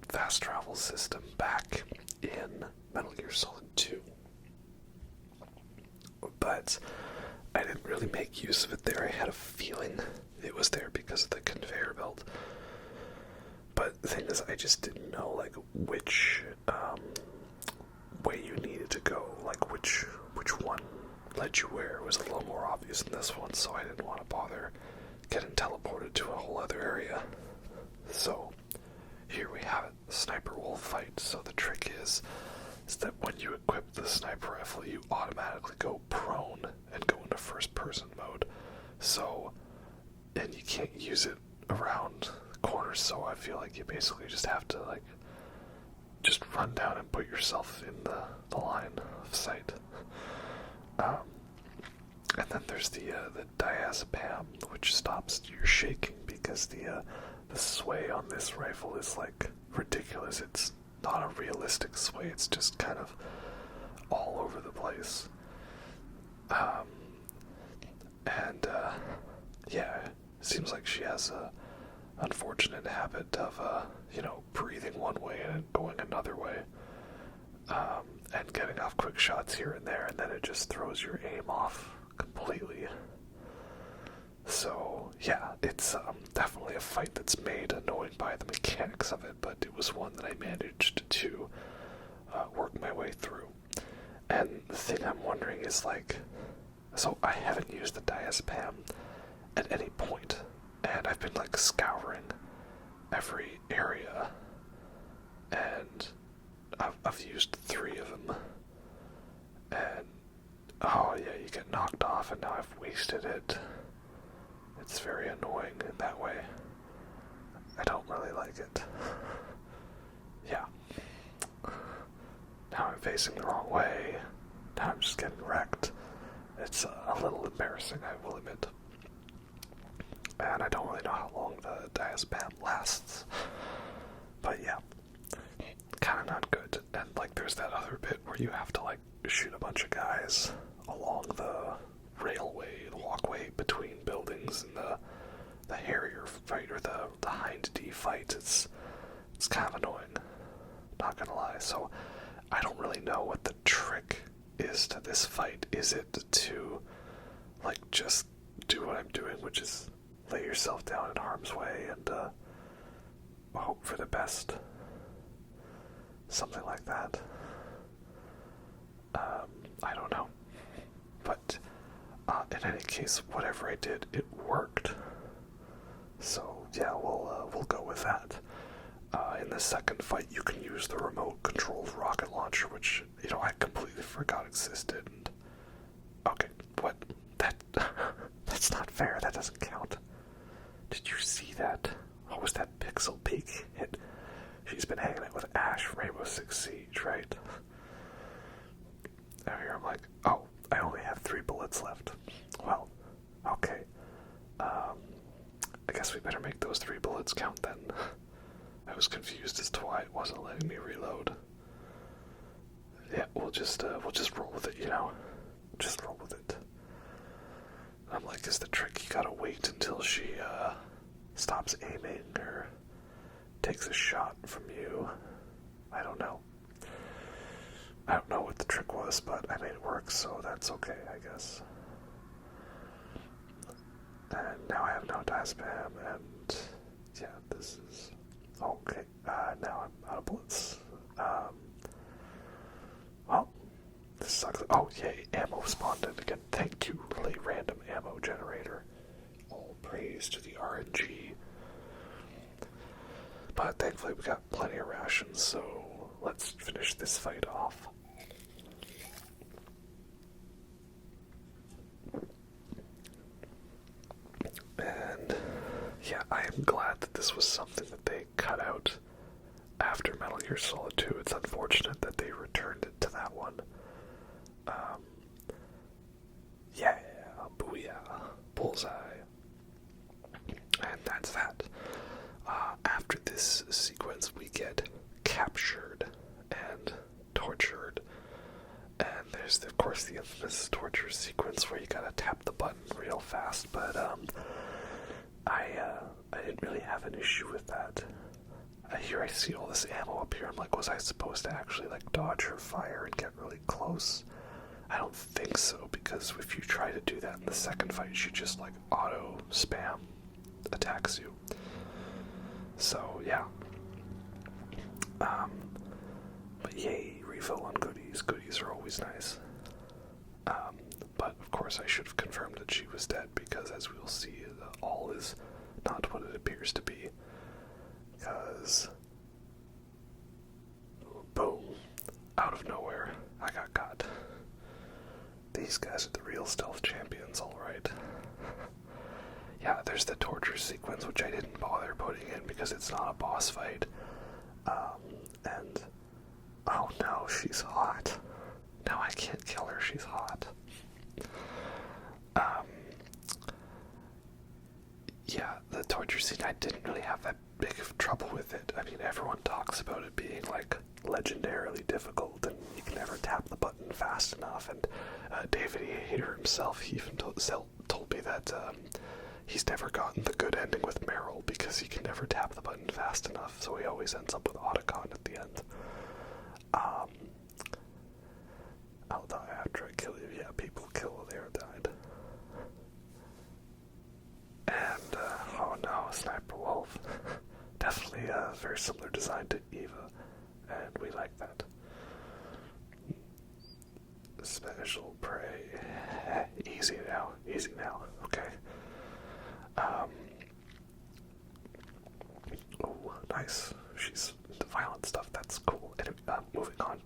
fast travel system back in Metal Gear Solid 2. But I didn't really make use of it there. I had a feeling it was there because of the conveyor belt. But the thing is, I just didn't know, like, which way you needed to go, like, which one led you where. It was a little more obvious in this one, so I didn't want to bother getting teleported to a whole other area. So, here we have it, the Sniper Wolf fight. So the trick is that when you equip the sniper rifle, you automatically go prone and go into first-person mode. So, and you can't use it around corners, so I feel like you basically just have to, like, just run down and put yourself in the line of sight. And then there's the diazepam, which stops your shaking because the sway on this rifle is, like, ridiculous. It's not a realistic sway, it's just kind of all over the place. Yeah, it seems like she has a unfortunate habit of, breathing one way and going another way, and getting off quick shots here and there, and then it just throws your aim off completely. So, yeah, it's definitely a fight that's made annoying by the mechanics of it, but it was one that I managed to work my way through. And the thing I'm wondering is, like, so I haven't used the diazepam at any point, and I've been, like, scouring every area, and I've used 3 of them, and, oh yeah, you get knocked off, and now I've wasted it. It's very annoying in that way. I don't really like it. Yeah. Now I'm facing the wrong way. Now I'm just getting wrecked. It's a little embarrassing, I will admit. And I don't really know how long the diazepam lasts. But yeah, kind of not good. And, like, there's that other bit where you have to, like, shoot a bunch of guys along the railway, the walkway between buildings, and the Harrier fight, or the Hind D fight. It's kind of annoying, not gonna lie. So I don't really know what the trick is to this fight? Is it to, like, just do what I'm doing, which is lay yourself down in harm's way and hope for the best? Something like that. I don't know. But in any case, whatever I did, it worked. So yeah, we'll go with that. In the second fight, you can use the remote-controlled rocket launcher, which, you know, I completely forgot existed. And, okay, what? That's not fair. That doesn't count. Did you see that? What was that Pixel Peak hit? She's been hanging out with Ash from Rainbow Six Siege, right? Now here I'm like, oh, I only have 3 bullets left. Well, okay. I guess we better make those 3 bullets count then. I was confused as to why it wasn't letting me reload. Yeah, we'll just roll with it, you know? Just roll with it. I'm like, is the trick you gotta wait until she, stops aiming or takes a shot from you? I don't know. I don't know what the trick was, but I made it work, so that's okay, I guess. And now I have no die spam, and yeah, this is okay. Now I'm out of bullets. Well, this sucks. Oh, yay, ammo spawned in again. Thank you, really random ammo generator. All praise to the RNG. But thankfully we got plenty of rations, so let's finish this fight off. And yeah, I am glad that this was something that they cut out after Metal Gear Solid 2. It's unfortunate that they returned it to that one. Yeah, booyah, bullseye. And that's that. After this sequence, we get captured and tortured. And there's, of course, the infamous torture sequence where you gotta tap the button real fast, but I didn't really have an issue with that. Here I see all this ammo up here. I'm like, was I supposed to actually, like, dodge her fire and get really close? I don't think so, because if you try to do that in the second fight, she just, like, auto-spam attacks you. So, yeah. But yay, refill on goodies. Goodies are always nice. But, of course, I should have confirmed that she was dead, because as we will see, all is not what it appears to be. Because, boom, out of nowhere, I got caught. These guys are the real stealth champions, alright. Yeah, there's the torture sequence, which I didn't bother putting in because it's not a boss fight. And, oh no, she's hot. No, I can't kill her, she's hot. Yeah, the torture scene, I didn't really have that big of trouble with it. I mean, everyone talks about it being, like, legendarily difficult, and you can never tap the button fast enough, and David E. Hayter himself, he even told me that he's never gotten the good ending with Meryl because he can never tap the button fast enough, so he always ends up with Otacon at the end. I'll die after I kill you. Yeah, people kill they are died. And, oh no, Sniper Wolf. Definitely a very similar design to Eva, and we like that. Special prey. Easy now, okay. Oh, nice. She's into violent stuff, that's cool. Anyway, moving on.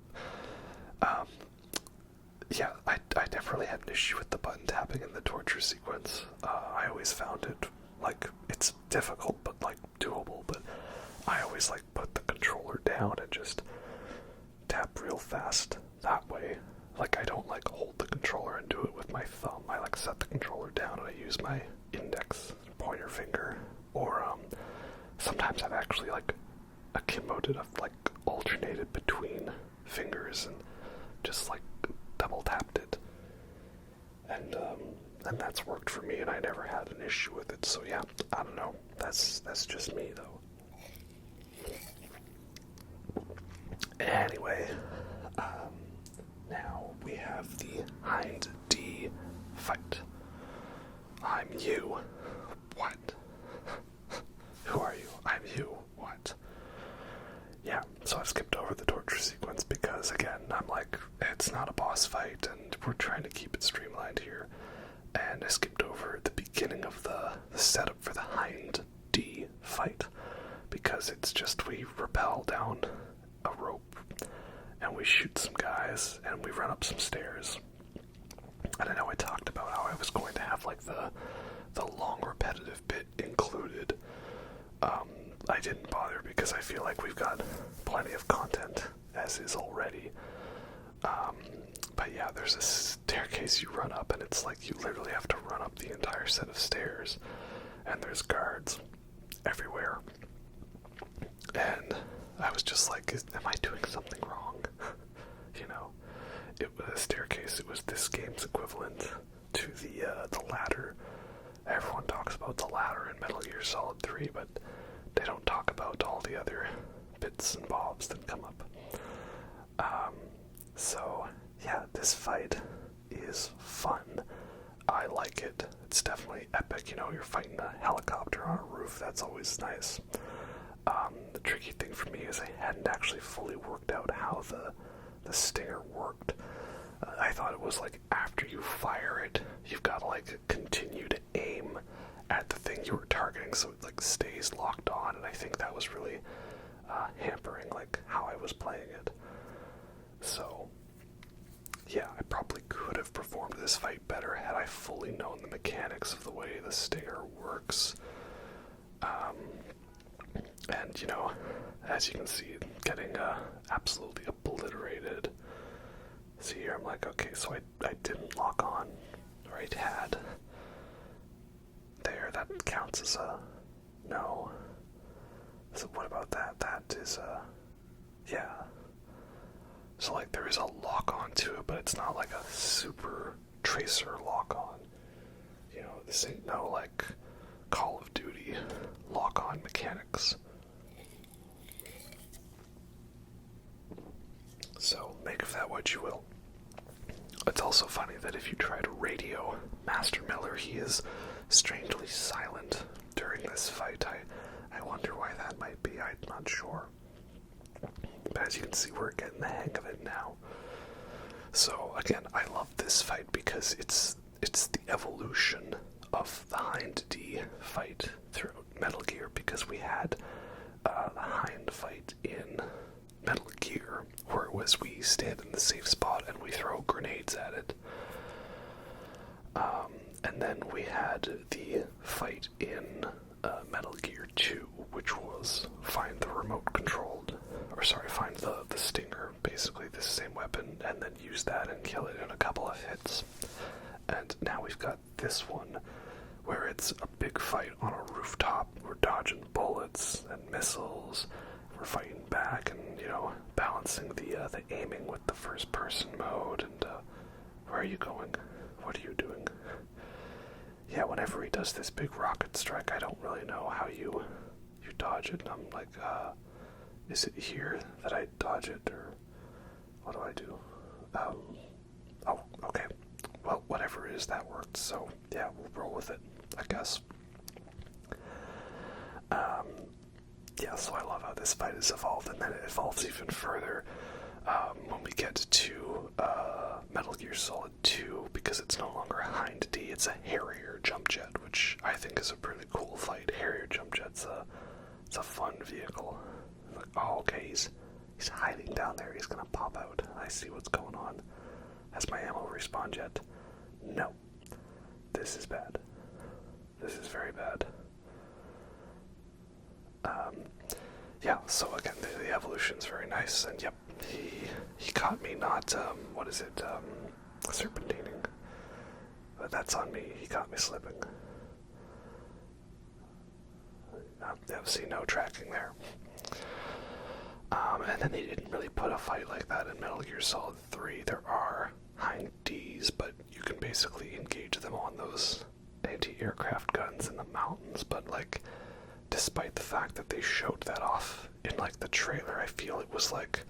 Yeah, I never really had an issue with the button tapping in the torture sequence. I always found it, like, it's difficult, but, like, doable, but I always, like, put the controller down and just tap real fast that way. Like, I don't, like, hold the controller and do it with my thumb. I, like, set the controller down and I use my index pointer finger. Or, sometimes I've actually, like, akimoted, like, alternated between fingers and just, like, double tapped it. And that's worked for me, and I never had an issue with it. So yeah, I don't know. That's just me, though. Anyway, now we have have the Hind D fight. I'm you. What? Who are you? I'm you. What? Yeah, so I've skipped over the torture sequence because, again, I'm like, it's not a boss fight, and we're trying to keep it streamlined here. And I skipped over the beginning of the setup for the Hind D fight, because it's just we rappel down a rope, and we shoot some guys, and we run up some stairs. And I know I talked about how I was going to have, like, the long repetitive bit included. I didn't bother because I feel like we've got plenty of content as is already. But yeah, there's a staircase you run up, and it's like you literally have to run up the entire set of stairs, and there's guards everywhere. And I was just like, am I doing something wrong? You know, it was a staircase. It was this game's equivalent to the ladder. Everyone talks about the ladder in Metal Gear Solid 3, but they don't talk about all the other bits and bobs that come up. So, yeah, this fight is fun. I like it. It's definitely epic. You know, you're fighting a helicopter on a roof. That's always nice. The tricky thing for me is I hadn't actually fully worked out how the stinger worked. I thought it was like after you fire it, you've got to like continue to aim at the thing you were targeting so it like stays locked on, and I think that was really hampering like how I was playing it. So yeah, I probably could have performed this fight better had I fully known the mechanics of the way the stinger works. And you know, as you can see, getting absolutely obliterated. See here, I'm like, okay, so I didn't lock on, or I had. There, that counts as a no. So what about that? That is a, yeah. So like there is a lock on to it, but it's not like a super tracer lock on. You know, this ain't no like Call of Duty lock on mechanics. So make of that what you will. It's also funny that if you try to radio Master Miller, he is strangely silent during this fight. I wonder why that might be. I'm not sure. But as you can see, we're getting the hang of it now. So again, I love this fight because it's the evolution of the Hind D fight throughout Metal Gear, because we had the Hind fight in Metal Gear, where it was we stand in the safe spot and we throw grenades at it. And then we had the fight in Metal Gear 2, which was find the find the stinger, basically the same weapon, and then use that and kill it in a couple of hits. And now we've got this one, where it's a big fight on a rooftop. We're dodging bullets and missiles. We're fighting back and, you know, balancing the aiming with the first-person mode. And where are you going? What are you doing? Yeah, whenever he does this big rocket strike, I don't really know how you dodge it. And I'm like, is it here that I dodge it, or what do I do? Oh, okay. Well, whatever it is, that worked. So, yeah, we'll roll with it, I guess. Yeah, so I love how this fight has evolved, and then it evolves even further when we get to Metal Gear Solid 2, because it's no longer a Hind D, it's a Harrier jump jet, which I think is a pretty cool fight. Harrier jump jet's it's a fun vehicle. Like, oh, okay, he's hiding down there, he's gonna pop out. I see what's going on. Has my ammo respawned yet? No. This is bad. This is very bad. Yeah, so again, the evolution's very nice, and yep, he caught me not, serpentining. But that's on me, he caught me slipping. See, no tracking there. And then they didn't really put a fight like that in Metal Gear Solid 3. There are Hind Ds, but you can basically engage them on those anti-aircraft guns in the mountains, but like, despite the fact that they showed that off in like the trailer, I feel it was like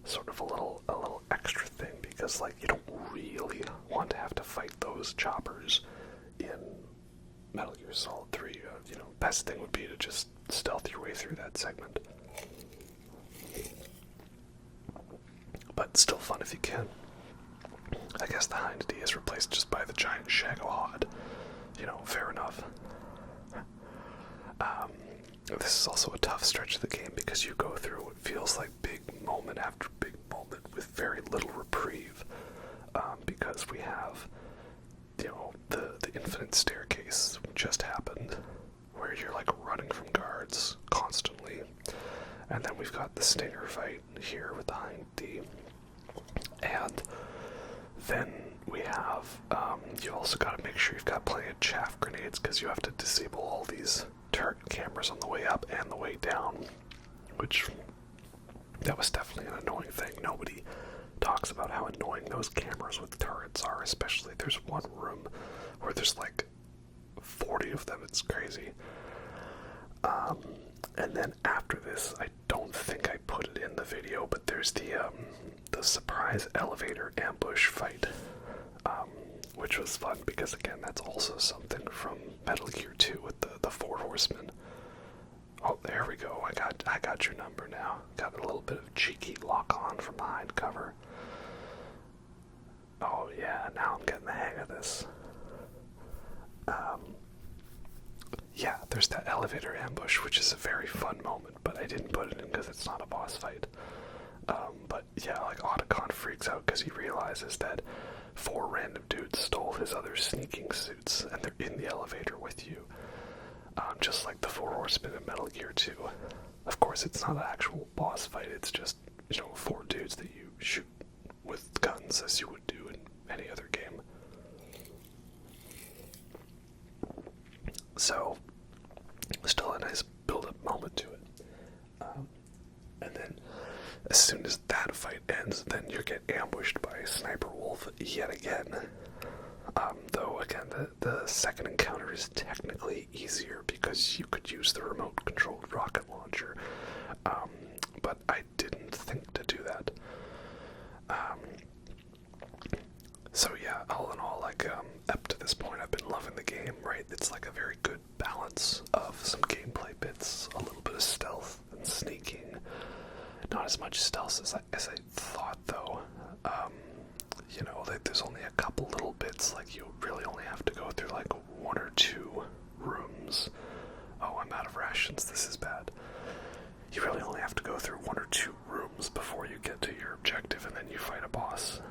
sort of a little extra thing, because like you don't really want to have to fight those choppers in Metal Gear Solid 3, best thing would be to just stealth your way through that segment. But still fun if you can. I guess the Hind D is replaced just by the giant Shagohod. Fair enough. This is also a tough stretch of the game because you go through what feels like big moment after big moment with very little reprieve. Because we have, the infinite staircase just happened, where you're like running from guards constantly. And then we've got the stinger fight here with the Hind D. And then we have, you also got to make sure you've got plenty of chaff grenades because you have to disable all these turret cameras on the way up and the way down, which, that was definitely an annoying thing. Nobody talks about how annoying those cameras with turrets are, especially there's one room where there's like 40 of them. It's crazy. And then after this, I don't think I put it in the video, but there's the surprise elevator ambush fight, which was fun because, again, that's also something from Metal Gear 2 with the Four Horsemen. Oh, there we go. I got your number now. Got a little bit of cheeky lock-on from behind cover. Oh yeah, now I'm getting the hang of this. Yeah, there's that elevator ambush, which is a very fun moment, but I didn't put it in because it's not a boss fight. But yeah, like Otacon freaks out because he realizes that 4 random dudes stole his other sneaking suits, and they're in the elevator with you. Just like the Four Horsemen in Metal Gear 2. Of course, it's not an actual boss fight, it's just, 4 dudes that you shoot with guns as you would do in any other game. So, still a nice build-up moment to it. And then, as soon as that fight ends, then you get ambushed by Sniper Wolf yet again. Though, again, the second encounter is technically easier because you could use the remote-controlled rocket launcher. But I didn't think to do that. So yeah, all in all, up to this point, I've been loving the game, right? It's like a very good balance of some gameplay bits, a little bit of stealth and sneaking. Not as much stealth as I thought, though. There's only a couple little bits, you really only have to go through, 1 or 2 rooms. Oh, I'm out of rations, this is bad. You really only have to go through 1 or 2 rooms before you get to your objective, and then you fight a boss.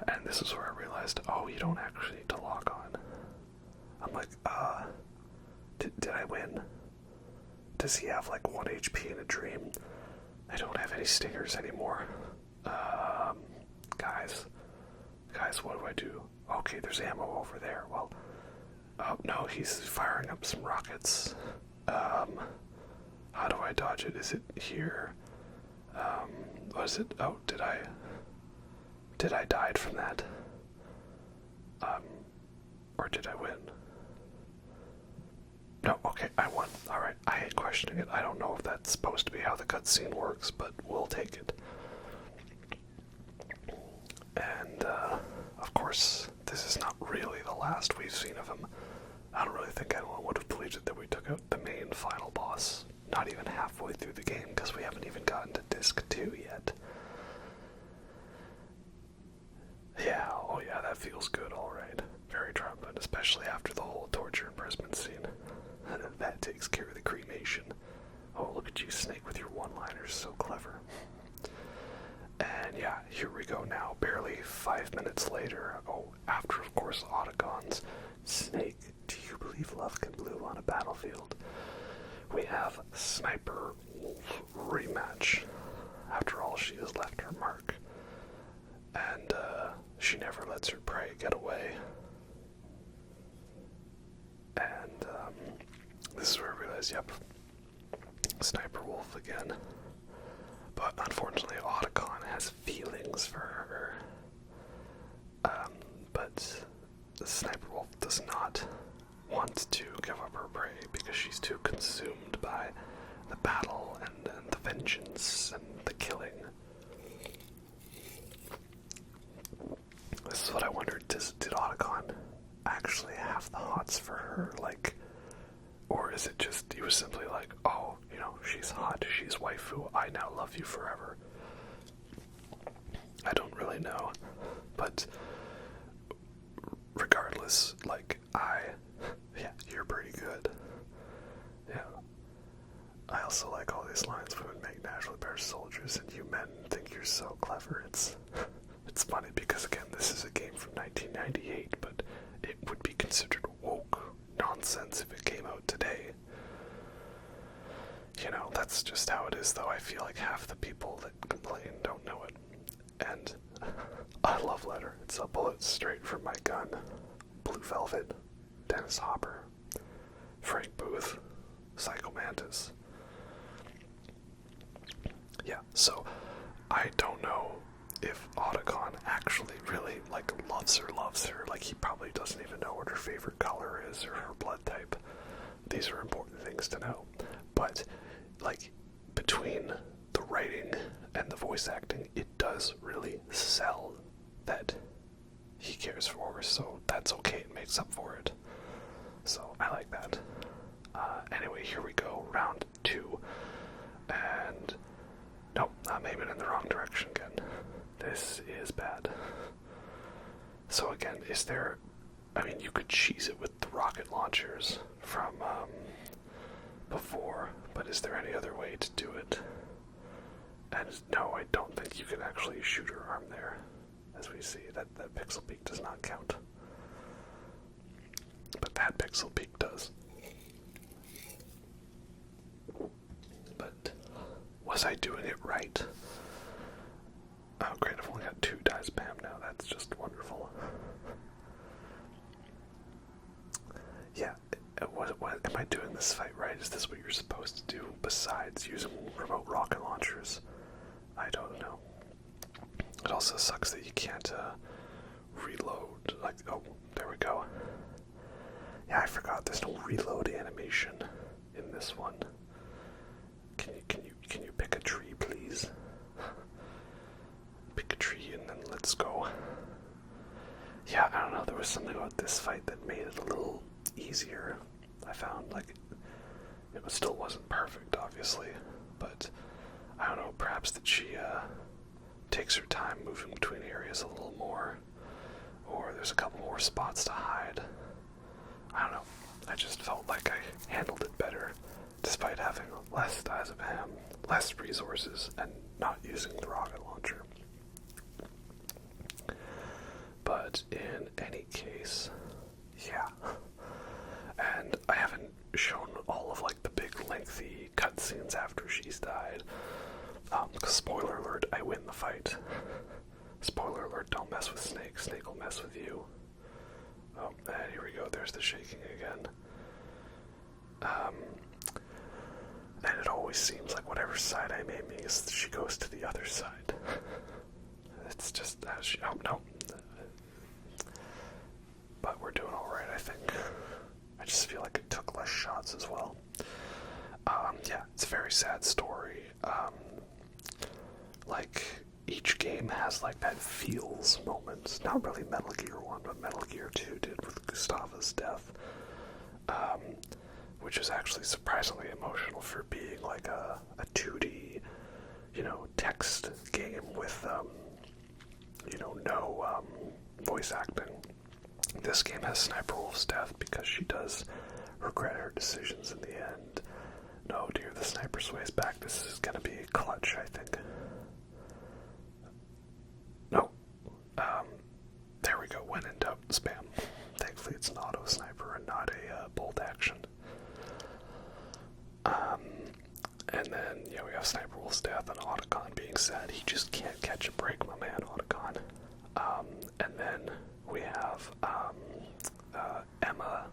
And this is where I realized, oh, you don't actually need to log on. I'm like, did I win? Does he have 1 HP in a dream? I don't have any stingers anymore. Guys, what do I do? Okay, there's ammo over there. Well, oh, no, he's firing up some rockets. How do I dodge it? Is it here? What is it? Oh, did I die from that? Or did I win? No, okay, I won. Alright, I ain't questioning it. I don't know if that's supposed to be how the cutscene works, but we'll take it. And, of course, this is not really the last we've seen of him. I don't really think anyone would have believed it that we took out the main final boss. Not even halfway through the game, because we haven't even gotten to Disc 2 yet. Yeah, oh yeah, that feels good, alright. Very triumphant, especially after the whole torture imprisonment scene. That takes care of the cremation. Oh, look at you, Snake, with your one-liners, so clever. And yeah, here we go now, barely 5 minutes later. Oh, after, of course, Otacon's Snake, do you believe love can bloom on a battlefield? We have Sniper Wolf rematch. After all, she has left her mark. And, she never lets her prey get away. And, this is where I realize, yep, Sniper Wolf again. But unfortunately, Otacon has feelings for her. But the Sniper Wolf does not want to give up her prey because she's too consumed by the battle and the vengeance and the killing. This is did Otacon actually have the hots for her, like, or is it just he was simply like, oh, you know, she's hot, she's waifu, I now love you forever? I don't really know, but regardless, like, yeah, you're pretty good. Yeah. I also like all these lines, women make naturally better soldiers, and you men think you're so clever. It's funny because, again, this is a game from 1998, but it would be considered woke nonsense if it came out today. You know, that's just how it is, though. I feel like half the people that complain don't know it. And I love Letter. It's a bullet straight from my gun. Blue Velvet, Dennis Hopper, Frank Booth, Psycho Mantis. Yeah, so I don't know if Otacon actually really, like, loves her. Like, he probably doesn't even know what her favorite color is or her blood type. These are important things to know. But, like, between the writing and the voice acting, it does really sell that he cares for her, so that's okay, it makes up for it. So, I like that. Anyway, here we go, round 2. And nope, I'm aiming in the wrong direction again. This is bad. So again, is there... I mean, you could cheese it with the rocket launchers from before, but is there any other way to do it? And no, I don't think you can actually shoot her arm there. As we see, that pixel peak does not count. But that pixel peak does. But was I doing it right? Oh great, I've only got 2 die spam now, that's just wonderful. Yeah, am I doing this fight right? Is this what you're supposed to do besides using remote rocket launchers? I don't know. It also sucks that you can't reload, like, oh, there we go. Yeah, I forgot there's no reload animation in this one. Can you pick a tree, please? Pick a tree and then let's go. Yeah, I don't know, there was something about this fight that made it a little easier. I found, like, it still wasn't perfect, obviously, but I don't know, perhaps that she takes her time moving between areas a little more, or there's a couple more spots to hide. I don't know, I just felt like I handled it better, despite having less dies of ham, less resources, and not using the rocket launcher. But in any case, yeah. And I haven't shown all of, like, the big lengthy cutscenes after she's died. Because, spoiler alert, I win the fight. Spoiler alert, don't mess with Snake. Snake will mess with you. Oh, and here we go, there's the shaking again. And it always seems like whatever side I'm aiming is, she goes to the other side. It's just, oh, no. But we're doing alright, I think. I just feel like it took less shots as well. Yeah, it's a very sad story. Like, each game has, like, that feels moment. Not really Metal Gear 1, but Metal Gear 2 did with Gustava's death. Which is actually surprisingly emotional for being, like, a 2D, you know, text game with, you know, no, voice acting. This game has Sniper Wolf's death because she does regret her decisions in the end. No, dear, the sniper sways back. This is gonna be clutch, I think. No. There we go. When in doubt, spam. Thankfully it's an auto sniper and not a bolt action. And then, yeah, we have Sniper Wolf's death and Otacon being sad. He just can't catch a break, my man, Otacon. And then we have Emma,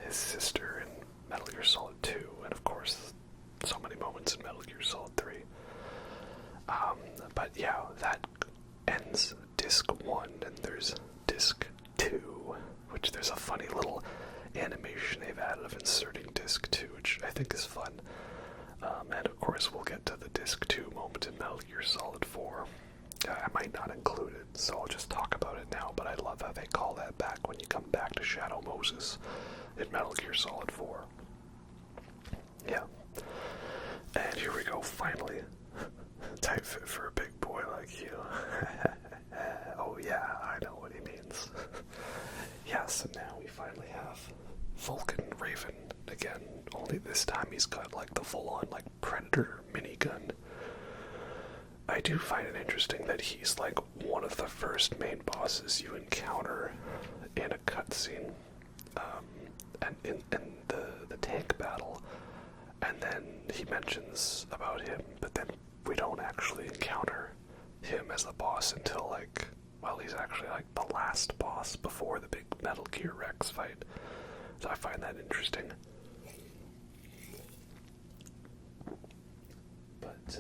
his sister in Metal Gear Solid 2, and of course, so many moments in Metal Gear Solid 3. But yeah, that ends Disc 1, and there's Disc 2, which there's a funny little animation they've added of inserting Disc 2, which I think is fun. And of course, we'll get to the Disc 2 moment in Metal Gear Solid 4. I might not include it, so I'll just talk about it now, but I love how they call Shadow Moses in Metal Gear Solid 4. Yeah. And here we go, finally. Tight fit for a big boy like you. Oh yeah, I know what he means. Yes, and now we finally have Vulcan Raven again. Only this time he's got like the full-on like Predator minigun. I do find it interesting that he's like one of the first main bosses you encounter in a cutscene, and in the tank battle. And then he mentions about him, but then we don't actually encounter him as the boss until like, well, he's actually like the last boss before the big Metal Gear Rex fight. So I find that interesting. But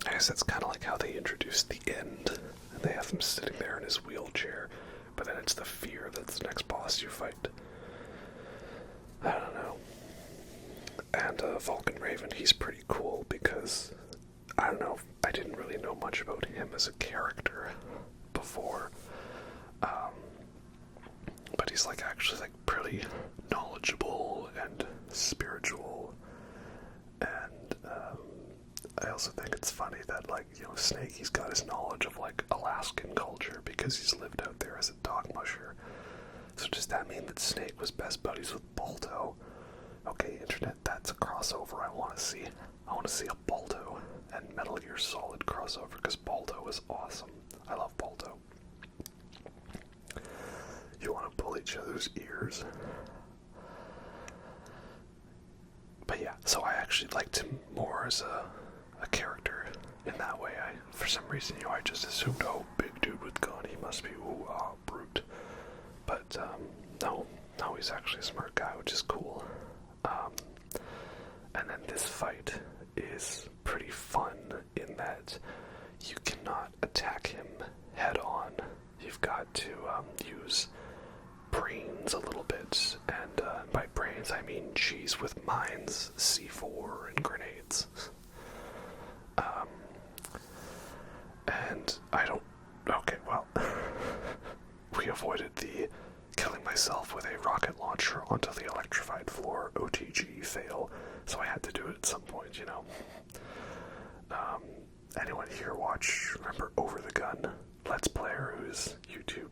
I guess that's kind of like how they introduced the end, and they have him sitting there in his wheelchair, but then it's the fear that's the next boss you fight. I don't know. And Vulcan Raven, he's pretty cool because, I don't know, I didn't really know much about him as a character before, but he's like actually like pretty knowledgeable and spiritual, and I also think it's funny that, like, you know, Snake, he's got his knowledge of like Alaskan culture because he's lived out there as a dog musher. So does that mean that Snake was best buddies with Balto? Okay, internet, that's a crossover I want to see. I want to see a Balto and Metal Gear Solid crossover, because Balto is awesome. I love Balto. You want to pull each other's ears. But yeah, so I actually liked him more as a character in that way. For some reason, I just assumed, oh, big dude with gun, he must be, brute. But, no, he's actually a smart guy, which is cool. And then this fight is pretty fun in that you cannot attack him head on. You've got to use brains a little bit, and by brains I mean cheese with mines, C4, and grenades. And I don't... Okay, well, we avoided the killing myself with a rocket launcher onto the electrified floor OTG fail, so I had to do it at some point, you know. Anyone here remember Over the Gun? Let's Player, whose YouTube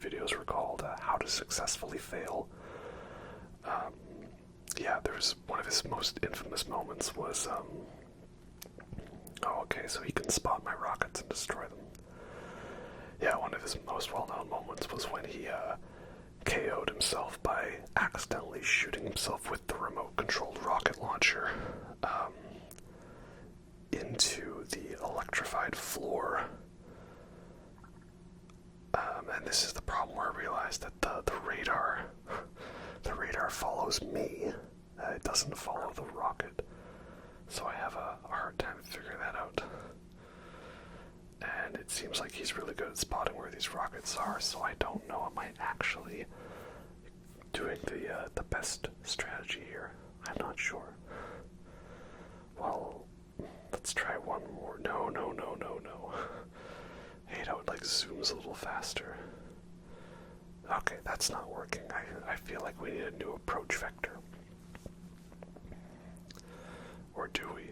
videos were called How to Successfully Fail. Yeah, there's one of his most infamous moments was, so he can spot my rockets and destroy them. Yeah, one of his most well-known moments was when he KO'd himself by accidentally shooting himself with the remote-controlled rocket launcher into the electrified floor. And this is the problem where I realized that the radar follows me. It doesn't follow the rocket. So I have a hard time figuring that out. And it seems like he's really good at spotting where these rockets are, so I don't know am I actually doing the best strategy here. I'm not sure. Well, let's try one more. No. I hate how it like zooms a little faster. Okay, that's not working. I feel like we need a new approach vector. Or do we?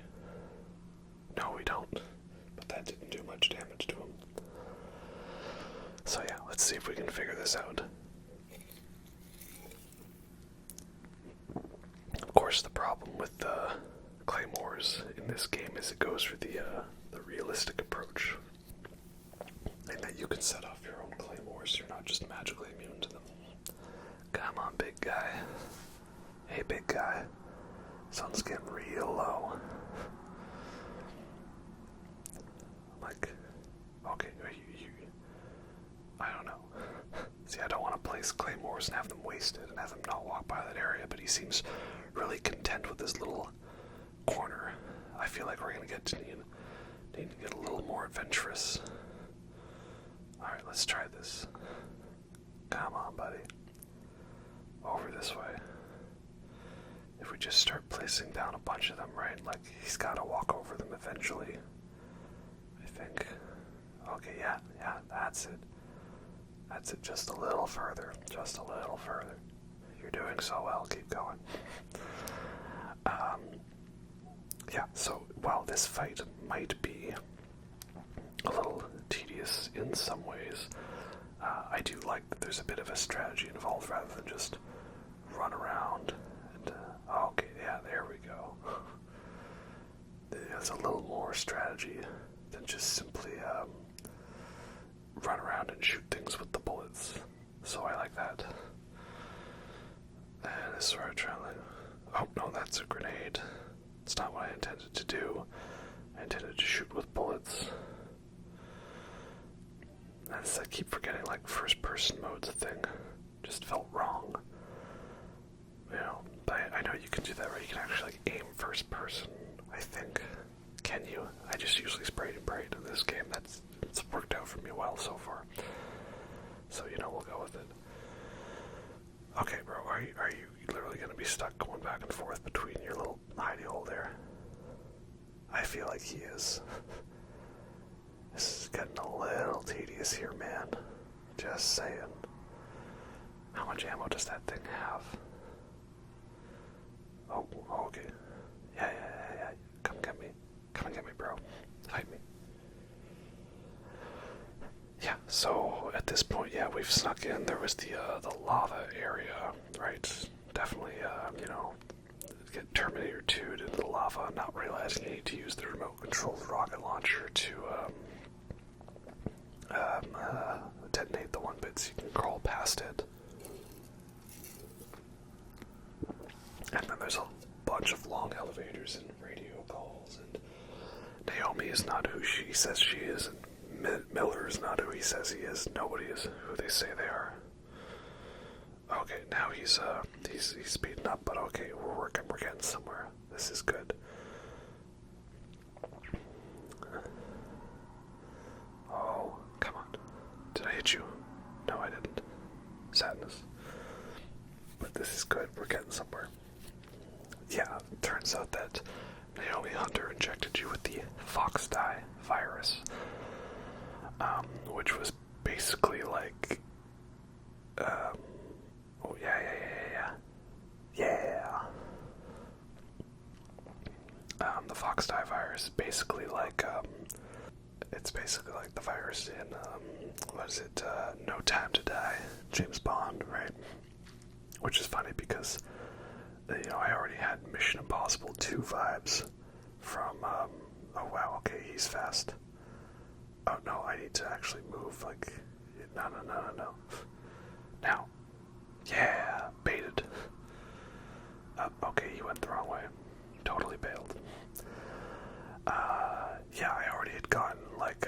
No, we don't. But that didn't do much damage to him. So yeah, let's see if we can figure this out. Of course, the problem with the claymores in this game is it goes for the realistic approach. And that you can set off your own claymores, you're not just magically immune to them. Come on, big guy. Hey, big guy. Sun's getting real low. Like, okay, I don't know. See, I don't want to place claymores and have them wasted and have them not walk by that area, but he seems really content with this little corner. I feel like we're going to need to get a little more adventurous. Alright, let's try this. Come on, buddy. Over this way. If we just start placing down a bunch of them, right? Like, he's got to walk over them eventually. I think. Okay, yeah, that's it. That's it, just a little further. Just a little further. You're doing so well, keep going. Yeah, so while this fight might be a little tedious in some ways, I do like that there's a bit of a strategy involved rather than just run around and, okay, yeah, there we go. There's a little more strategy than just simply run around and shoot things with the bullets. So I like that. And this is where I try to... Oh, no, that's a grenade. It's not what I intended to do. I intended to shoot with bullets. And I keep forgetting, like, first-person mode's a thing. Just felt wrong. You know, but I know you can do that, right? You can actually, like, aim first-person, I think. Can you? I just usually sprayed and prayed in this game. It's worked out for me well so far. So, you know, we'll go with it. Okay, bro, are you literally going to be stuck going back and forth between your little hidey hole there? I feel like he is. This is getting a little tedious here, man. Just saying. How much ammo does that thing have? Oh, okay. Yeah. Come get me. Come and get me, bro. Fight me. Yeah, so at this point, yeah, we've snuck in. There was the lava area, right? Definitely, you know, get Terminator 2'd into the lava, not realizing you need to use the remote-controlled rocket launcher to detonate the one bit so you can crawl past it. And then there's a bunch of long elevators and radio calls, and Naomi is not who she says she is, and Miller is not who he says he is. Nobody is who they say they are. Okay, now he's speeding up, but okay, we're getting somewhere. This is good. Oh, come on. Did I hit you? No, I didn't. Sadness. But this is good. We're getting somewhere. Yeah, it turns out that Naomi Hunter injected you with the Fox Die virus. Which was basically like, oh yeah. The Fox Die virus is basically like, it's basically like the virus in, what is it, No Time to Die, James Bond, right? Which is funny because, you know, I already had Mission Impossible 2 vibes from, oh wow, okay, he's fast. Oh no, I need to actually move, like, no. Now. Yeah, baited. Okay, he went the wrong way. Totally bailed. Yeah, I already had gotten, like,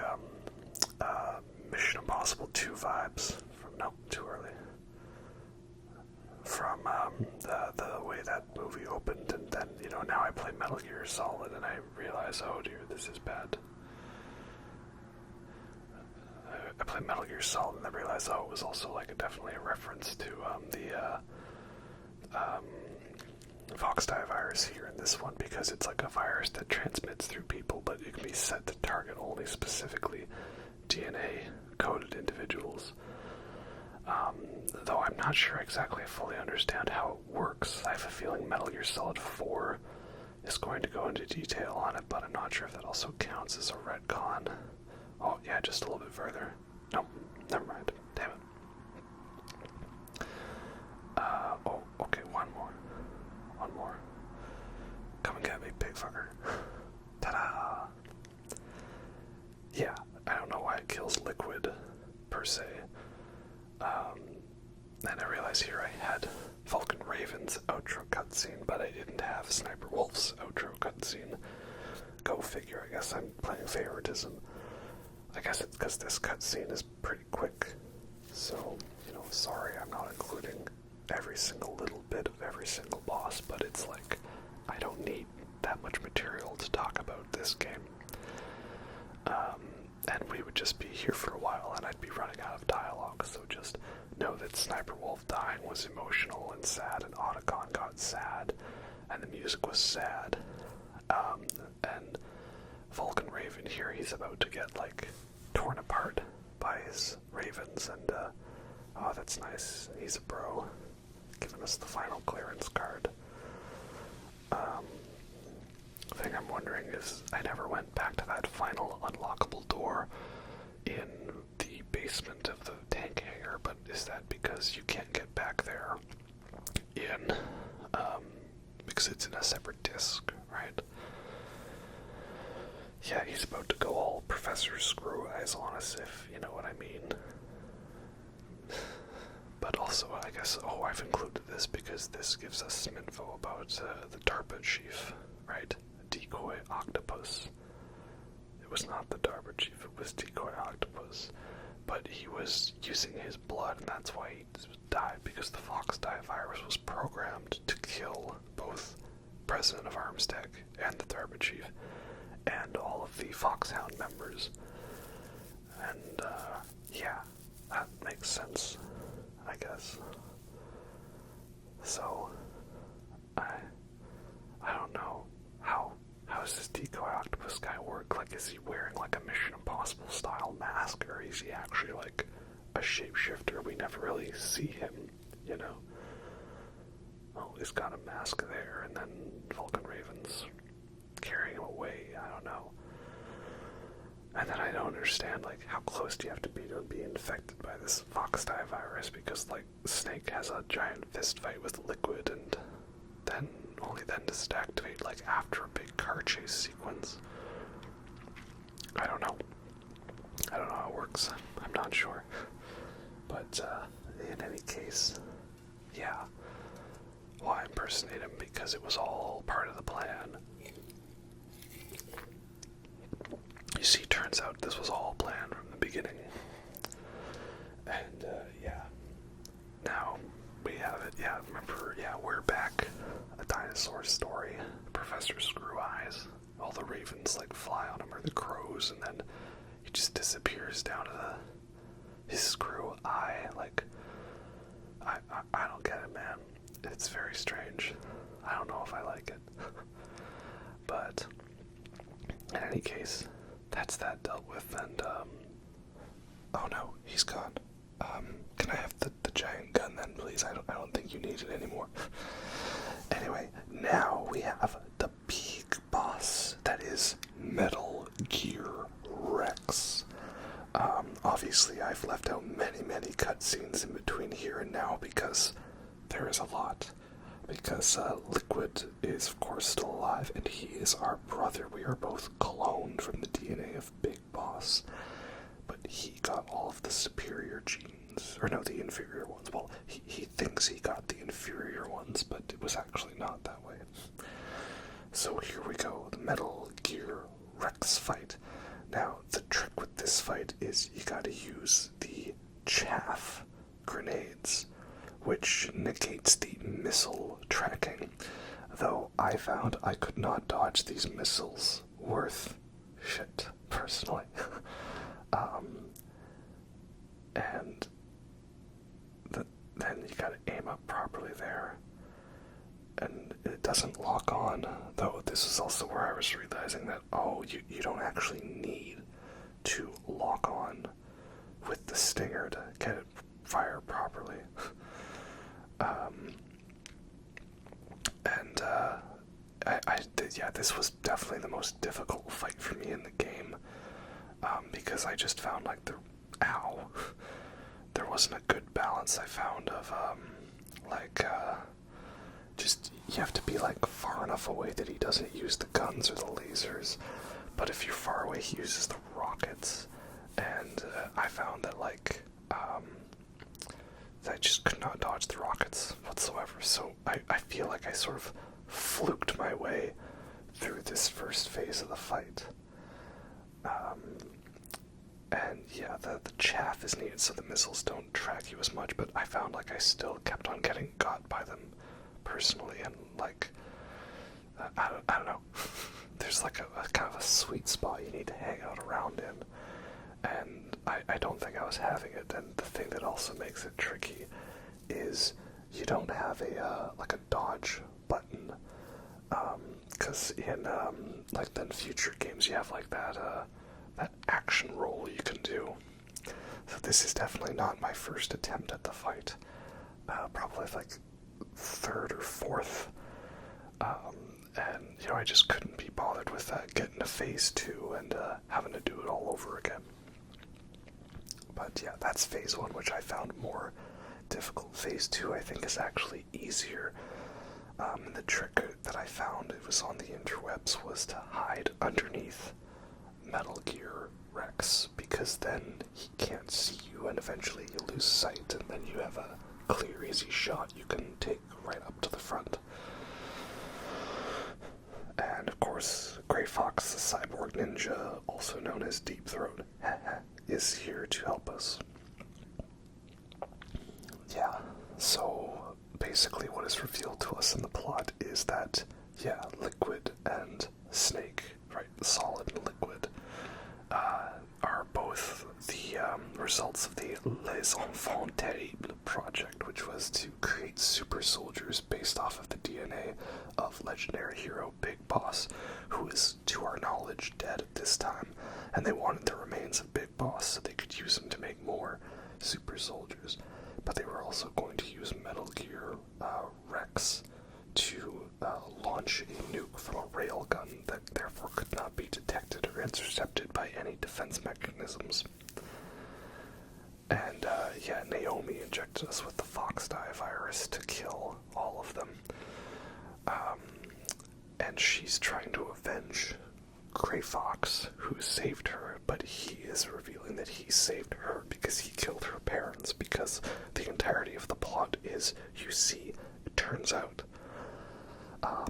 Mission Impossible 2 vibes from, nope, too early. From, the way that movie opened, and then, you know, now I play Metal Gear Solid, and I realize, oh dear, this is bad. I played Metal Gear Solid and then realized, oh, it was also like definitely a reference to the Fox Die virus here in this one, because it's like a virus that transmits through people, but it can be set to target only specifically DNA-coded individuals. Though I'm not sure exactly I fully understand how it works. I have a feeling Metal Gear Solid 4 is going to go into detail on it, but I'm not sure if that also counts as a retcon. Oh, yeah, just a little bit further. Nope, never mind. Damn it. Oh, okay, one more. Come and get me, big fucker. Ta-da! Yeah, I don't know why it kills liquid, per se. And I realize here I had Vulcan Raven's outro cutscene, but I didn't have Sniper Wolf's outro cutscene. Go figure, I guess I'm playing favoritism. I guess it's because this cutscene is pretty quick. So, you know, sorry I'm not including every single little bit of every single boss, but it's like, I don't need that much material to talk about this game. And we would just be here for a while, and I'd be running out of dialogue, so just know that Sniper Wolf dying was emotional and sad, and Otacon got sad, and the music was sad. And Vulcan Raven here, he's about to get, like, torn apart by his ravens, and Oh, that's nice. He's a bro. Giving us the final clearance card. The thing I'm wondering is, I never went back to that final unlockable door in the basement of the tank hangar, but is that because you can't get back there because it's in a separate disc, right? Yeah, he's about to go all Professor Screw Eyes on us, if you know what I mean. But also, I guess, I've included this because this gives us some info about the DARPA chief, right? Decoy Octopus. It was not the DARPA chief, it was Decoy Octopus. But he was using his blood, and that's why he died, because the Fox Die virus was programmed to kill both President of Armstech and the DARPA chief, and all of the Foxhound members. And, yeah, that makes sense, I guess. So, I don't know, how does this Decoy Octopus guy work? Like, is he wearing, like, a Mission Impossible style mask, or is he actually, like, a shapeshifter? We never really see him, you know? Oh, he's got a mask there, and then Vulcan Raven's carrying him away, I don't know. And then I don't understand, like, how close do you have to be infected by this Fox Die virus, because, like, Snake has a giant fist fight with Liquid, and then, only then does it activate, like, after a big car chase sequence. I don't know. I don't know how it works. I'm not sure. But, in any case, yeah. Well, I impersonate him because it was all part of the plan. You see, turns out this was all planned from the beginning. And, yeah. Now, we have it. Yeah, remember, yeah, we're back. A dinosaur story. Professor Screw Eyes. All the ravens, like, fly on him, or the crows, and then he just disappears down to his screw eye. Like, I don't get it, man. It's very strange. I don't know if I like it. But, in any case, that's that dealt with, and, oh no, he's gone. Can I have the giant gun then, please? I don't think you need it anymore. Anyway, now we have the big boss, that is Metal Gear Rex. Obviously I've left out many cutscenes in between here and now because there is a lot. Because Liquid is of course still alive, and he is our brother. We are both cloned from the DNA of Big Boss. But he got all of the superior genes, or no, the inferior ones. Well, he thinks he got the inferior ones, but it was actually not that way. So here we go, the Metal Gear Rex fight. Now, the trick with this fight is you gotta use the chaff grenades, which negates the missile tracking, though I found I could not dodge these missiles worth shit, personally. And then you gotta aim up properly there, and it doesn't lock on, though this is also where I was realizing that, you don't actually need to lock on with the stinger to get it fire properly. Yeah, this was definitely the most difficult fight for me in the game, because I just found, like, there wasn't a good balance, I found, of, just, you have to be, like, far enough away that he doesn't use the guns or the lasers, but if you're far away, he uses the rockets, and I found that, like, I just could not dodge the rockets whatsoever, so I feel like I sort of fluked my way through this first phase of the fight. And yeah, the chaff is needed so the missiles don't track you as much, but I found like I still kept on getting got by them personally, and like, I don't know, there's like a kind of a sweet spot you need to hang out around in, and I don't think I was having it. And the thing that also makes it tricky is you don't have a like a dodge button, because in like then future games you have like that that action roll you can do, So this is definitely not my first attempt at the fight. Probably like third or fourth. And, you know, I just couldn't be bothered with getting to phase 2 and having to do it all over again. But yeah, that's phase 1, which I found more difficult. Phase 2, I think, is actually easier. And the trick that I found, it was on the interwebs, was to hide underneath Metal Gear Rex, because then he can't see you, and eventually you lose sight, and then you have a clear, easy shot you can take right up to the front. And of course, Grey Fox, the Cyborg Ninja, also known as Deep Throat, is here to help us. Yeah, so basically what is revealed to us in the plot is that, yeah, Liquid and Snake, right, Solid and Liquid, are both the results of the Les Enfants Terribles project, which was to create super soldiers based off of the DNA of legendary hero Big Boss, who is, to our knowledge, dead at this time, and they wanted the remains of Big Boss so they could use him to make more super soldiers. But they were also going to use Metal Gear Rex to launch a nuke from a railgun that therefore could not be detected or intercepted by any defense mechanisms. And yeah, Naomi injected us with the Fox Dye virus to kill all of them. And she's trying to avenge Grey Fox, who saved her, but he is revealing that he saved her because he killed her parents, because the entirety of the plot is, you see, it turns out.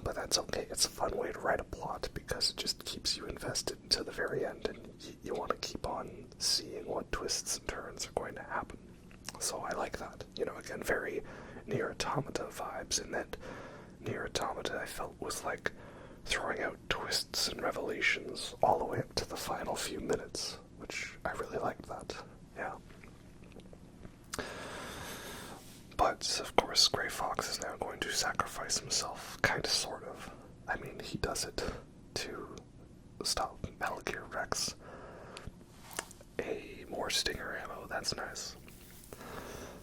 But that's okay, it's a fun way to write a plot, because it just keeps you invested to the very end, and you want to keep on seeing what twists and turns are going to happen. So I like that. You know, again, very Nier Automata vibes, in that Nier Automata I felt was like throwing out twists and revelations all the way up to the final few minutes, which I really liked that, yeah. But, of course, Grey Fox is now going to sacrifice himself, kinda, sort of. I mean, he does it to stop Metal Gear Rex. More stinger ammo, that's nice.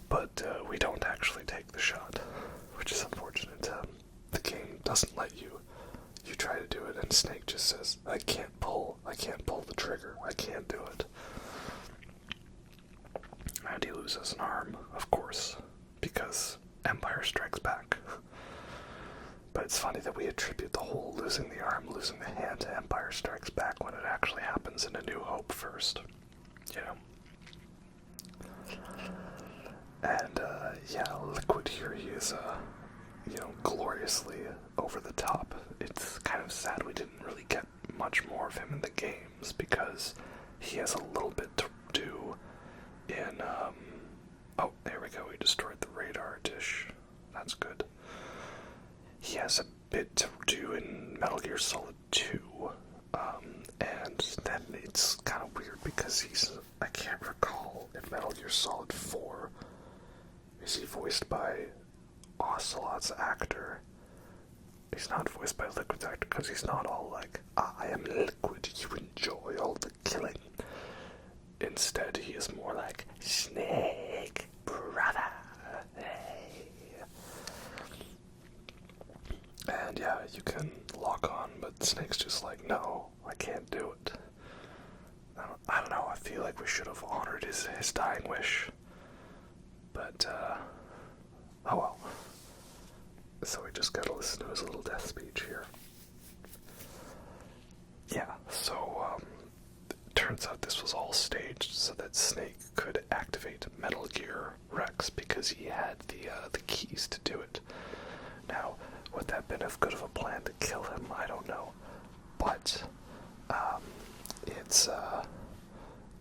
But we don't actually take the shot, which is unfortunate. The game doesn't let you. You try to do it, and Snake just says, I can't pull the trigger, I can't do it. And he loses an arm, of course, because Empire Strikes Back. But it's funny that we attribute the whole losing the arm, losing the hand to Empire Strikes Back when it actually happens in A New Hope first, you know. And, yeah, Liquid here, he is, you know, gloriously over the top. It's kind of sad we didn't really get much more of him in the games, because he has a little bit to do in, oh, there we go, we destroyed the radar dish. That's good. He has a bit to do in Metal Gear Solid 2, and then it's kind of weird because I can't recall if Metal Gear Solid 4, is he voiced by Ocelot's actor? He's not voiced by Liquid's actor because he's not all like, I am Liquid, you enjoy all the killing. Instead, he is more like, Snake, brother, hey. And yeah, you can lock on, but Snake's just like, no, I can't do it. I don't know, I feel like we should have honored his dying wish. But, oh well. So we just gotta listen to his little death speech here. Yeah, so, it turns out this was all staged so that Snake could activate Metal Gear Rex because he had the keys to do it. Now, would that have been as good of a plan to kill him? I don't know. But, it's,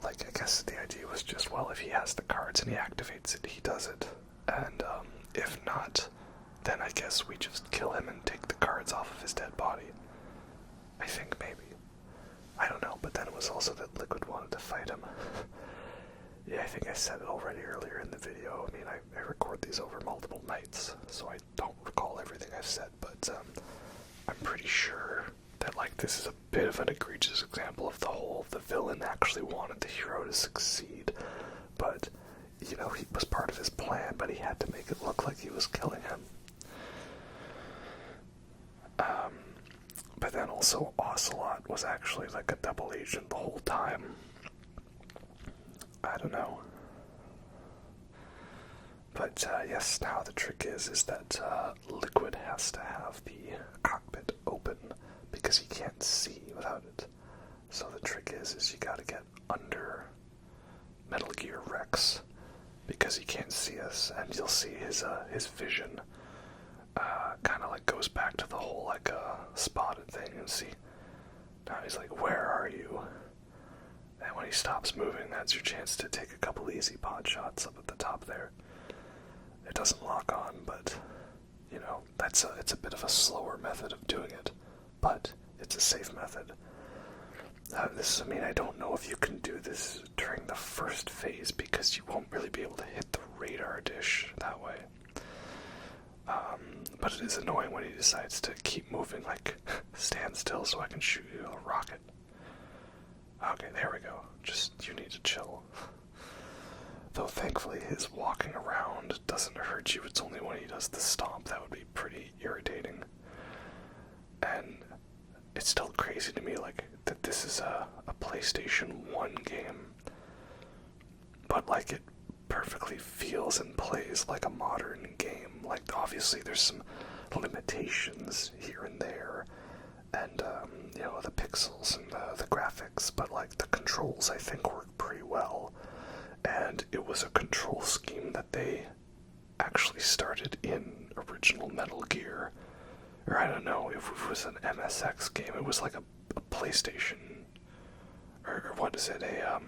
like, I guess the idea was just, well, if he has the cards and he activates it, he does it. And, if not, then I guess we just kill him and take the cards off of his dead body. I think, maybe. I don't know, but then it was also that Liquid wanted to fight him. Yeah, I think I said it already earlier in the video. I mean, I record these over multiple nights, so I don't recall everything I've said, but I'm pretty sure that, like, this is a bit of an egregious example of the villain actually wanted the hero to succeed, but, you know, he was part of his plan, but he had to make it look like he was killing him. But then also Ocelot was actually like a double agent the whole time. I don't know. But yes, now the trick is that Liquid has to have the cockpit open because he can't see without it. So the trick is you gotta get under Metal Gear Rex because he can't see us, and you'll see his vision kind of like goes back to the whole like spotted thing, and see now he's like, where are you? And when he stops moving, that's your chance to take a couple easy pod shots up at the top there. It doesn't lock on, but you know, it's a bit of a slower method of doing it, but it's a safe method. I don't know if you can do this during the first phase because you won't really be able to hit the radar dish that way. But it is annoying when he decides to keep moving, like, stand still so I can shoot you a rocket. Okay, there we go. Just, you need to chill. Though thankfully his walking around doesn't hurt you, it's only when he does the stomp that would be pretty irritating. And it's still crazy to me, like, that this is a PlayStation 1 game, but, like, it perfectly feels and plays like a modern game. Like, obviously there's some limitations here and there, and, you know, the pixels and the graphics, but, like, the controls I think work pretty well. And it was a control scheme that they actually started in original Metal Gear. Or I don't know if it was an MSX game. It was like a PlayStation, or what is it, a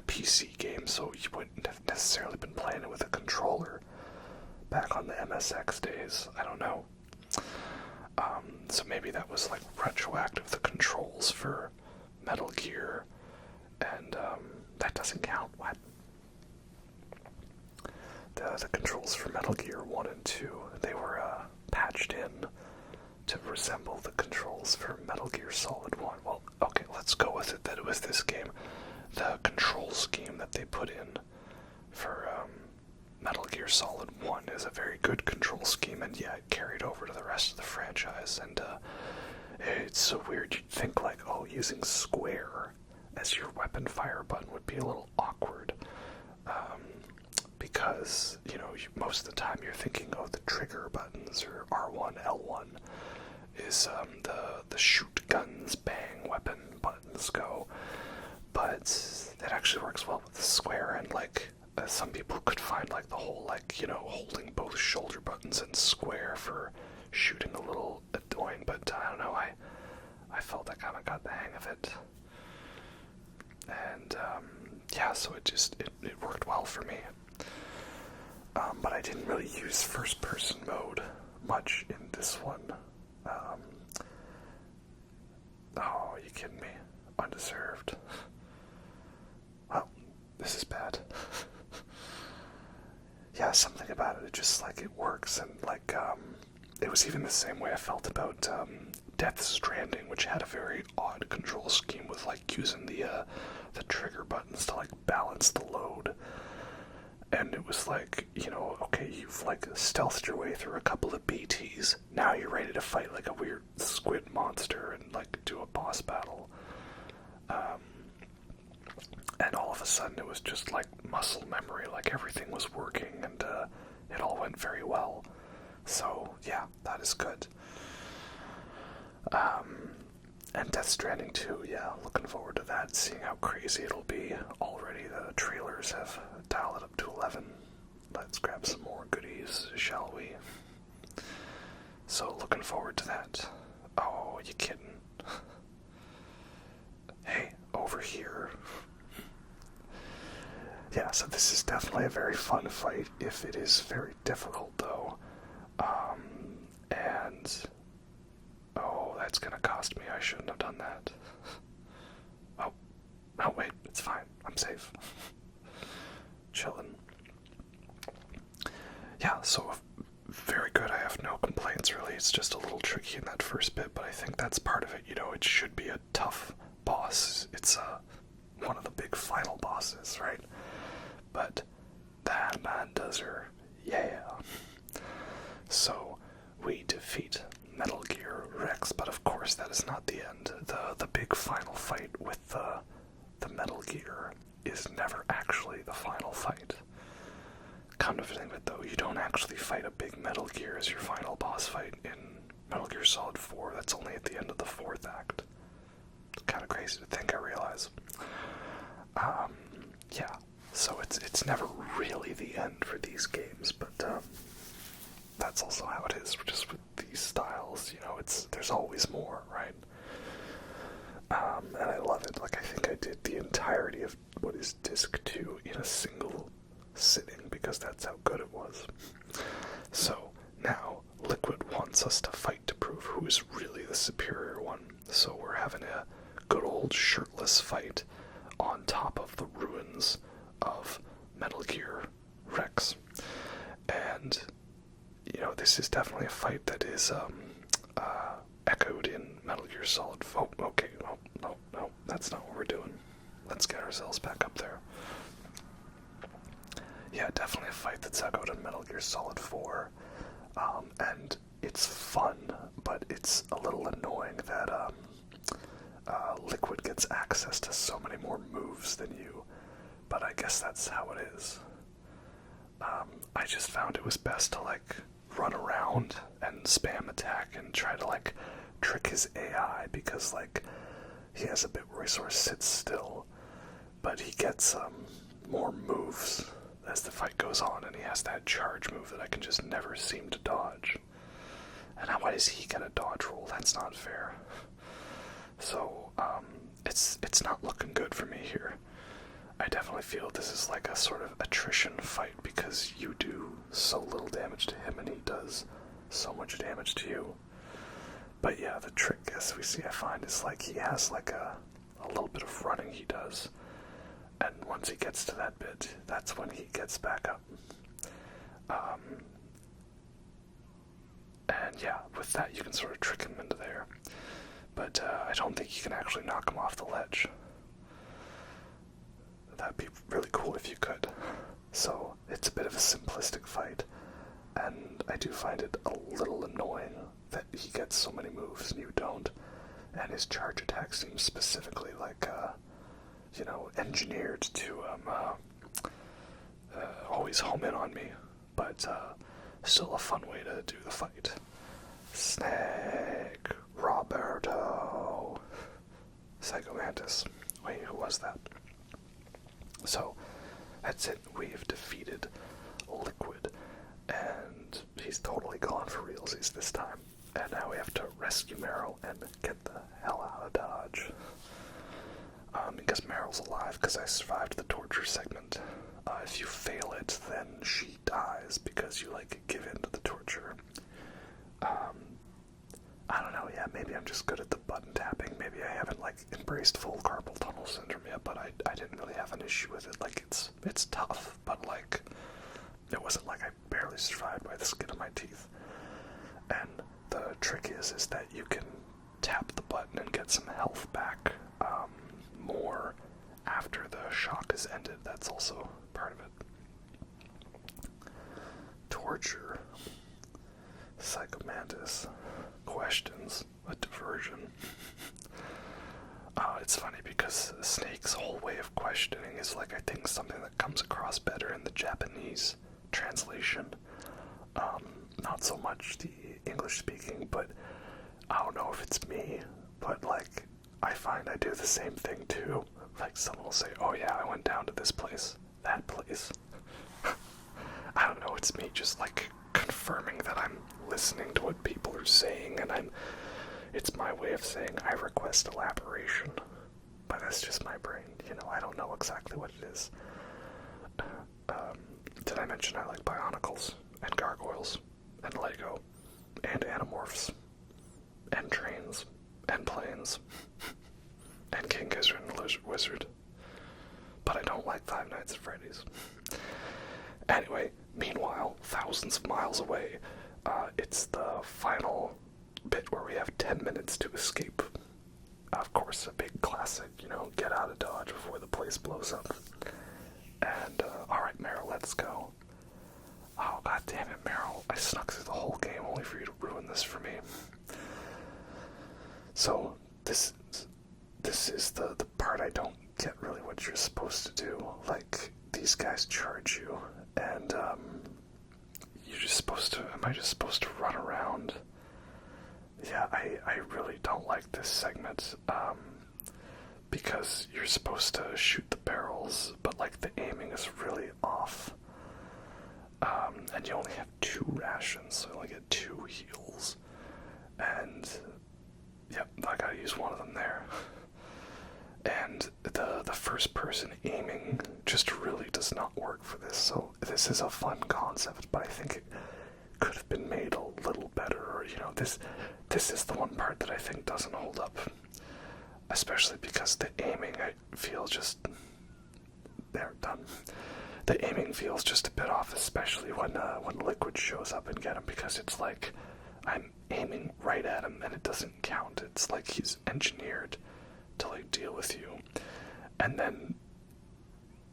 PC game, so you wouldn't have necessarily been playing it with a controller back on the MSX days. I don't know. So maybe that was like retroactive, the controls for Metal Gear, and that doesn't count. What? The controls for Metal Gear 1 and 2, they were patched in to resemble the controls for Metal Gear Solid 1. Well, okay, let's go with it that it was this game. The control scheme that they put in for Metal Gear Solid 1 is a very good control scheme, and yeah, it carried over to the rest of the franchise, and it's so weird. You'd think, like, oh, using square as your weapon fire button would be a little awkward, because, you know, most of the time you're thinking, oh, the trigger buttons, or R1, L1, is the shoot guns, bang, weapon buttons go, but it actually works well with the square, and, like, some people could find, like, the whole, like, you know, holding both shoulder buttons and square for shooting a little annoying, but I don't know, I felt I kind of got the hang of it. And, yeah, so it worked well for me. But I didn't really use first-person mode much in this one. Oh, are you kidding me? Undeserved. Well, this is bad. Yeah, something about it just, like, it works, and, like, it was even the same way I felt about Death Stranding, which had a very odd control scheme with, like, using the trigger buttons to, like, balance the load. And it was like, you know, okay, you've, like, stealthed your way through a couple of BTs. Now you're ready to fight, like, a weird squid monster and, like, do a boss battle. And all of a sudden it was just, like, muscle memory, like, everything was working, and it all went very well. So, yeah, that is good. And Death Stranding 2, yeah, looking forward to that, seeing how crazy it'll be. Already the trailers have dialed it up to 11. Let's grab some more goodies, shall we? So, looking forward to that. Oh, you kidding? Hey, over here. Yeah, so this is definitely a very fun fight, if it is very difficult, though. And... oh, that's gonna cost me. I shouldn't have done that. Oh, wait, it's fine. I'm safe. Chillin'. Yeah, so very good. I have no complaints, really. it's just a little tricky in that first bit, but I think that's part of it. You know, it should be a tough boss. It's one of the big final bosses, right? But that man does her, yeah. So we defeat Metal Gear Rex, but of course that is not the end. The big final fight with the Metal Gear is never actually the final fight. Come to think of it though, you don't actually fight a big Metal Gear as your final boss fight in Metal Gear Solid 4. That's only at the end of the 4th act. It's kind of crazy to think, I realize. Yeah, so it's never really the end for these games, but that's also how it is just with these styles. You know, there's always more, right? And I love it. Like, I think I did the entirety of what is Disc 2 in a single sitting, because that's how good it was. So now Liquid wants us to fight to prove who is really the superior one. So we're having a good old shirtless fight on top of the ruins of Metal Gear Rex. And, you know, this is definitely a fight that is echoed in Metal Gear Solid. Oh, okay, no, that's not what we're doing. Let's get ourselves back up there. Yeah, definitely a fight that's echoed in Metal Gear Solid 4. And it's fun, but it's a little annoying that Liquid gets access to so many more moves than you. But I guess that's how it is. I just found it was best to, like, run around and spam attack and try to, like, trick his AI, because, like, he has a bit where he sort of sits still, but he gets more moves as the fight goes on, and he has that charge move that I can just never seem to dodge. And why does he get a dodge roll? That's not fair. So, it's not looking good for me here. I definitely feel this is like a sort of attrition fight, because you do so little damage to him and he does so much damage to you. But yeah, the trick, as we see, I find, is like he has like a little bit of running he does. And once he gets to that bit, that's when he gets back up. And yeah, with that you can sort of trick him into there. But I don't think you can actually knock him off the ledge. That'd be really cool if you could. So it's a bit of a simplistic fight, and I do find it a little annoying that he gets so many moves and you don't, and his charge attack seems specifically like, you know, engineered to always home in on me, but still a fun way to do the fight. Snake, Roberto, Psycho Mantis. Wait, who was that? So, that's it. We've defeated Liquid, and he's totally gone for realsies this time. And now we have to rescue Meryl and get the hell out of Dodge. Because Meryl's alive, because I survived the torture segment. If you fail it, then she dies because you, like, give in to the torture. I don't know, yeah, maybe I'm just good at the button tapping. Maybe I haven't, like, embraced full carpal tunnel syndrome yet, but I didn't really have an issue with it. Like, it's tough, but, like, it wasn't like I barely survived by the skin of my teeth. And the trick is that you can tap the button and get some health back more after the shock is ended. That's also part of it. Torture. Psycho Mantis. Questions. A diversion. It's funny because Snake's whole way of questioning is, like, I think something that comes across better in the Japanese translation. Not so much the English speaking, but I don't know if it's me, but, like, I find I do the same thing too. Like, someone will say, oh yeah, I went down to this place, that place. I don't know, it's me just, like, confirming that I'm listening to what people are saying, and it's my way of saying I request elaboration. But that's just my brain, you know, I don't know exactly what it is. Did I mention I like Bionicles, and gargoyles, and Lego, and Animorphs, and trains, and planes, and King Gizzard and the Lizard Wizard. But I don't like Five Nights at Freddy's. Anyway, meanwhile, thousands of miles away, it's the final bit where we have 10 minutes to escape. Of course, a big classic, you know, get out of Dodge before the place blows up. And, alright, Meryl, let's go. Oh, god damn it, Meryl. I snuck through the whole game only for you to ruin this for me. So, this is the part I don't get really what you're supposed to do. Like, these guys charge you, and, you're just supposed to, am I just supposed to run around? Yeah, I really don't like this segment, because you're supposed to shoot the barrels, but, like, the aiming is really off. And you only have 2 rations, so you only get 2 heals. And, yep, I gotta use one of them there. And the first person aiming just really does not work for this, so this is a fun concept, but I think it could have been made a little better, or, you know, this is the one part that I think doesn't hold up. Especially because the aiming, I feel just... There, done. The aiming feels just a bit off, especially when Liquid shows up and get him, because it's like I'm aiming right at him and it doesn't count. It's like he's engineered to, like, deal with you. And then,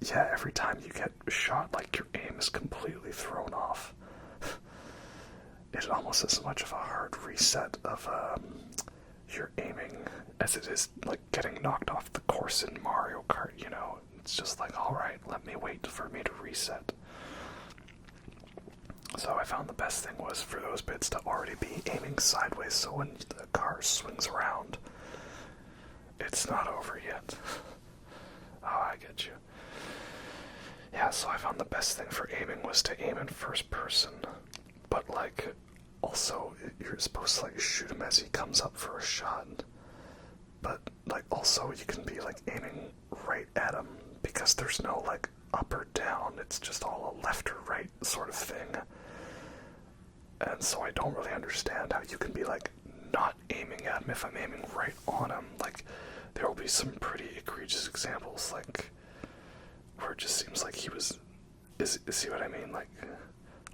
yeah, every time you get shot, like, your aim is completely thrown off. It's almost as much of a hard reset of your aiming as it is, like, getting knocked off the course in Mario Kart, you know? It's just like, alright, let me wait for me to reset. So I found the best thing was for those bits to already be aiming sideways, so when the car swings around, it's not over yet. Oh, I get you. Yeah, so I found the best thing for aiming was to aim in first person. But, like, also, you're supposed to, like, shoot him as he comes up for a shot. But, like, also you can be, like, aiming right at him, because there's no, like, up or down. It's just all a left or right sort of thing. And so I don't really understand how you can be, like, not aiming at him if I'm aiming right on him. Like, there will be some pretty egregious examples, like, where it just seems like he was... see what I mean? Like,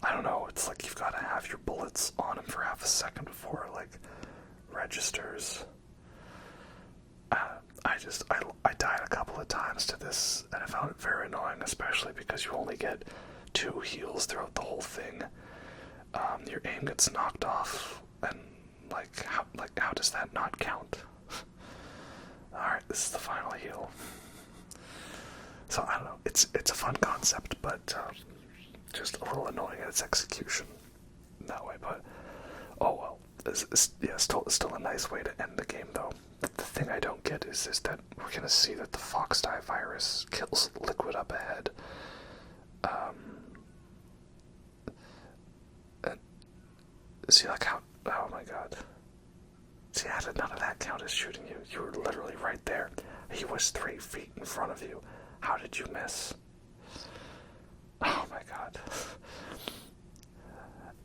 I don't know, it's like you've got to have your bullets on him for half a second before it, like, registers. I died a couple of times to this, and I found it very annoying, especially because you only get 2 heals throughout the whole thing. Your aim gets knocked off, and, how does that not count? Alright, this is the final heal. So, I don't know, it's a fun concept, but, just a little annoying in its execution that way, but, oh well. Still a nice way to end the game, though. The thing I don't get is that we're gonna see that the fox dye virus kills Liquid up ahead. See, like, how... Oh my god. See, how did none of that count as shooting you? You were literally right there. He was 3 feet in front of you. How did you miss? Oh my god.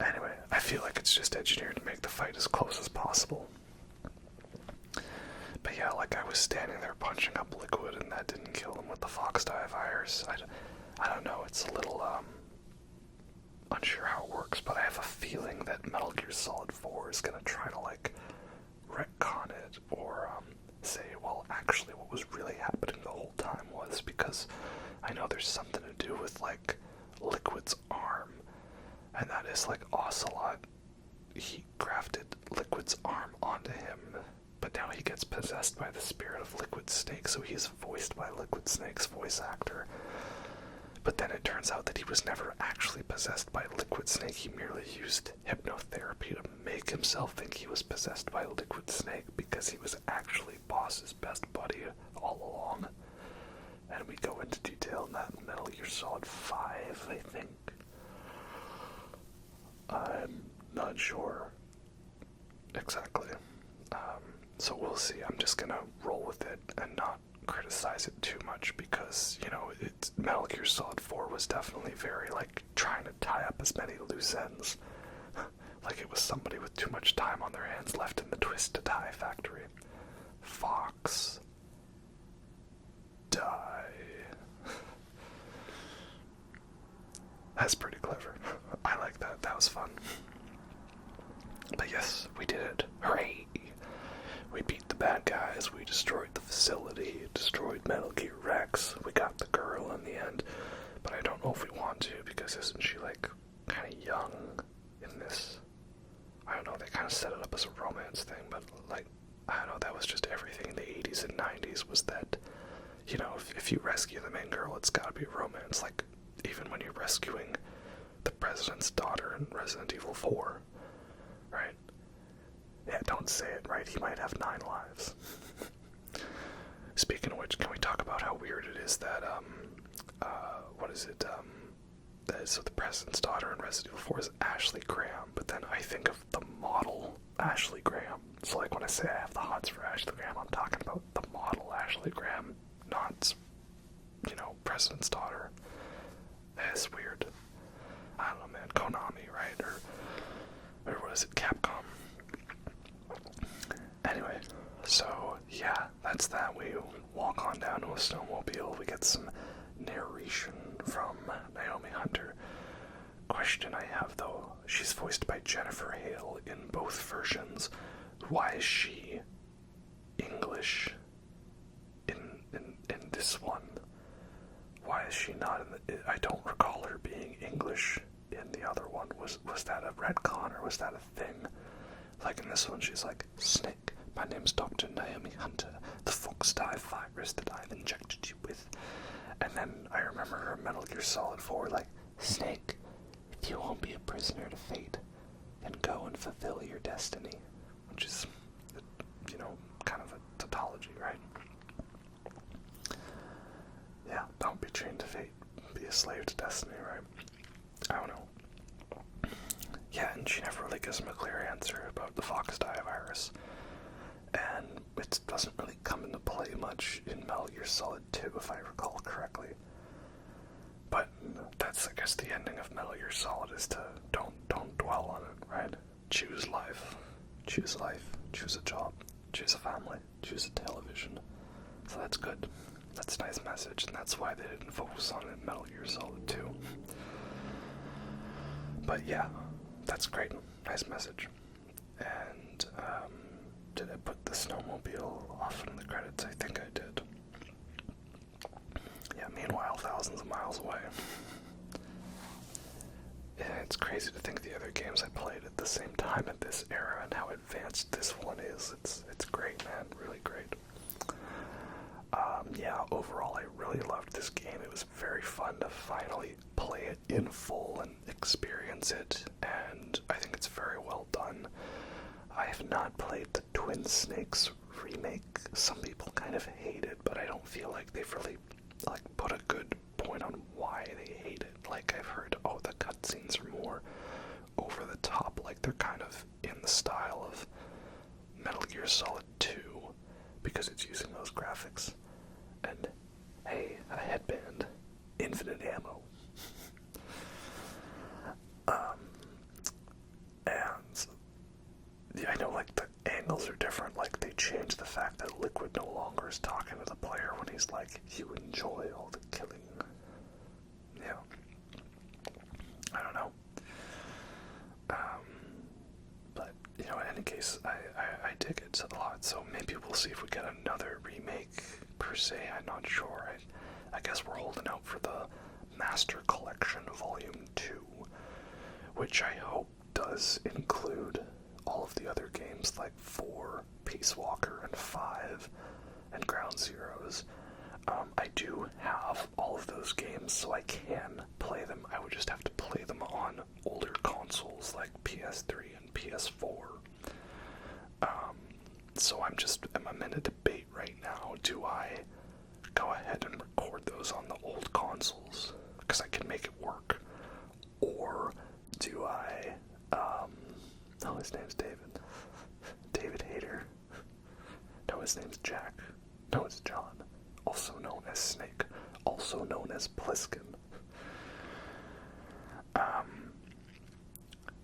Anyway, I feel like it's just engineered to make the fight as close as possible. But yeah, like, I was standing there punching up Liquid and that didn't kill him with the fox dye virus. I don't know, it's a little, unsure how it works, but I have a feeling that Metal Gear Solid 4 is gonna try to, like, retcon it, or, say, well, actually what was really happening the whole time was, because I know there's something to do with, like, Liquid's arm, and that is, like, Ocelot, he grafted Liquid's arm onto him, but now he gets possessed by the spirit of Liquid Snake, so he's voiced by Liquid Snake's voice actor. But then it turns out that he was never actually possessed by Liquid Snake. He merely used hypnotherapy to make himself think he was possessed by Liquid Snake, because he was actually Boss's best buddy all along. And we go into detail in that in Metal Gear Solid 5, I think. I'm not sure exactly. So we'll see. I'm just gonna roll with it and not criticize it too much, because, you know, Metal Gear Solid 4 was definitely very, like, trying to tie up as many loose ends. Like it was somebody with too much time on their hands left in the Twist to Die factory. Fox Die. That's pretty clever. I like that. That was fun. But yes, we did it. Hooray! We beat the bad guys, we destroyed the facility, destroyed Metal Gear Rex, we got the girl in the end. But I don't know if we want to, because isn't she, like, kind of young in this? I don't know, they kind of set it up as a romance thing, but, like, I don't know, that was just everything in the 80s and 90s was that, you know, if you rescue the main girl, it's gotta be a romance. Like, even when you're rescuing the president's daughter in Resident Evil 4, right? Yeah, don't say it, right? He might have 9 lives. Speaking of which, can we talk about how weird it is that, what is it, so the president's daughter in Resident Evil 4 is Ashley Graham, but then I think of the model Ashley Graham. So, like, when I say I have the hots for Ashley Graham, I'm talking about the model Ashley Graham, not, you know, president's daughter. That's weird. I don't know, man. Konami, right? Or what is it? Capcom. Anyway, so, yeah, that's that. We walk on down to a snowmobile. We get some narration from Naomi Hunter. Question I have, though, she's voiced by Jennifer Hale in both versions. Why is she English in this one? Why is she not in the... I don't recall her being English in the other one. Was that a retcon, or was that a thing? Like, in this one, she's like, Snake, my name's Dr. Naomi Hunter, the fox dive virus that I've injected you with. And then I remember her in Metal Gear Solid 4, like, Snake, if you won't be a prisoner to fate, then go and fulfill your destiny. Which is, you know, kind of a tautology, right? Yeah, don't be chained to fate. Be a slave to destiny, right? I don't know. Yeah, and she never really gives him a clear answer about the fox die virus. And it doesn't really come into play much in Metal Gear Solid 2, if I recall correctly. But that's, I guess, the ending of Metal Gear Solid is to don't dwell on it, right? Choose life. Choose life. Choose a job. Choose a family. Choose a television. So that's good. That's a nice message, and that's why they didn't focus on it in Metal Gear Solid 2. But yeah, that's great. Nice message. And, did I put the snowmobile off in the credits? I think I did. Yeah, meanwhile, thousands of miles away. Yeah, it's crazy to think the other games I played at the same time at this era and how advanced this one is. It's great, man. Really great. Yeah, overall, I really loved this game. It was very fun to finally play it in full and experience it, and I think it's very well done. I have not played the Twin Snakes remake. Some people kind of hate it, but I don't feel like they've really, like, put a good point on why they hate it. Like, I've heard, oh, the cutscenes are more over the top, like they're kind of in the style of Metal Gear Solid 2, because it's using those graphics. And, hey, a headband, infinite ammo. And yeah, I know, like, the angles are different. Like, they changed the fact that Liquid no longer is talking to the player when he's like, you enjoy all the killing. Yeah. I don't know. But, you know, in any case, I dig it a lot, so maybe we'll see if we get another remake, per se. I'm not sure. I guess we're holding out for the Master Collection Volume 2, which I hope does include all of the other games, like 4, Peace Walker, and 5, and Ground Zeroes. I do have all of those games, so I can play them. I would just have to play them on older consoles like PS3 and PS4. So I'm in a debate right now. Do I go ahead and record those on the old consoles, because I can make it work? Or do I, oh, his name's David. David Hayter. No, his name's Jack. No, it's John. Also known as Snake. Also known as Pliskin.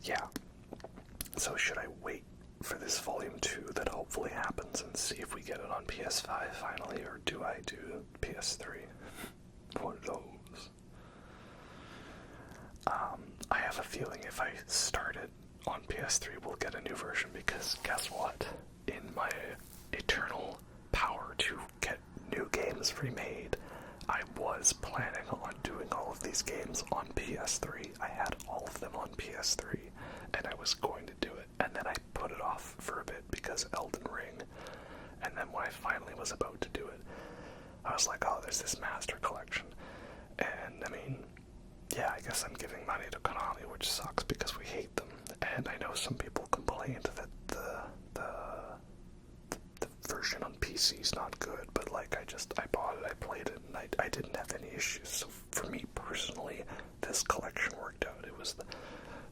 Yeah. So should I wait for this Volume 2 that hopefully happens and see if we get it on PS5 finally, or do I do PS3? One of those. I have a feeling if I start it on PS3 we'll get a new version, because guess what? In my eternal power to get new games remade, I was planning on doing all of these games on PS3. I had all of them on PS3, and I was going to do it, and then I put it off for a bit because Elden Ring, and then when I finally was about to do it, I was like, oh, there's this Master Collection, and I mean, yeah, I guess I'm giving money to Konami, which sucks because we hate them, and I know some people complained that the version on PC is not good, but like, I bought it, I played it, and I didn't have any issues. So for me personally, this collection worked out. It was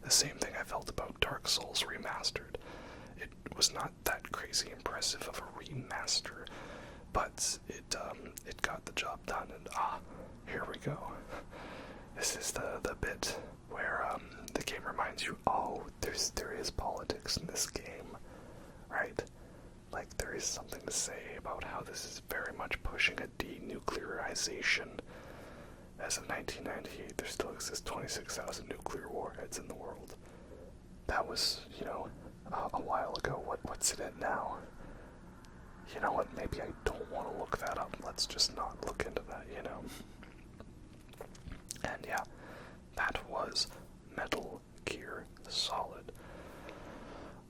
the same thing I felt about Dark Souls Remastered. It was not that crazy impressive of a remaster, but it got the job done, and here we go. This is the bit where the game reminds you, oh, there is politics in this game, right? Like, there is something to say about how this is very much pushing a denuclearization. As of 1998, there still exists 26,000 nuclear warheads in the world. That was, a while ago. What's it at now? You know what, maybe I don't want to look that up. Let's just not look into that, And yeah, that was Metal Gear Solid.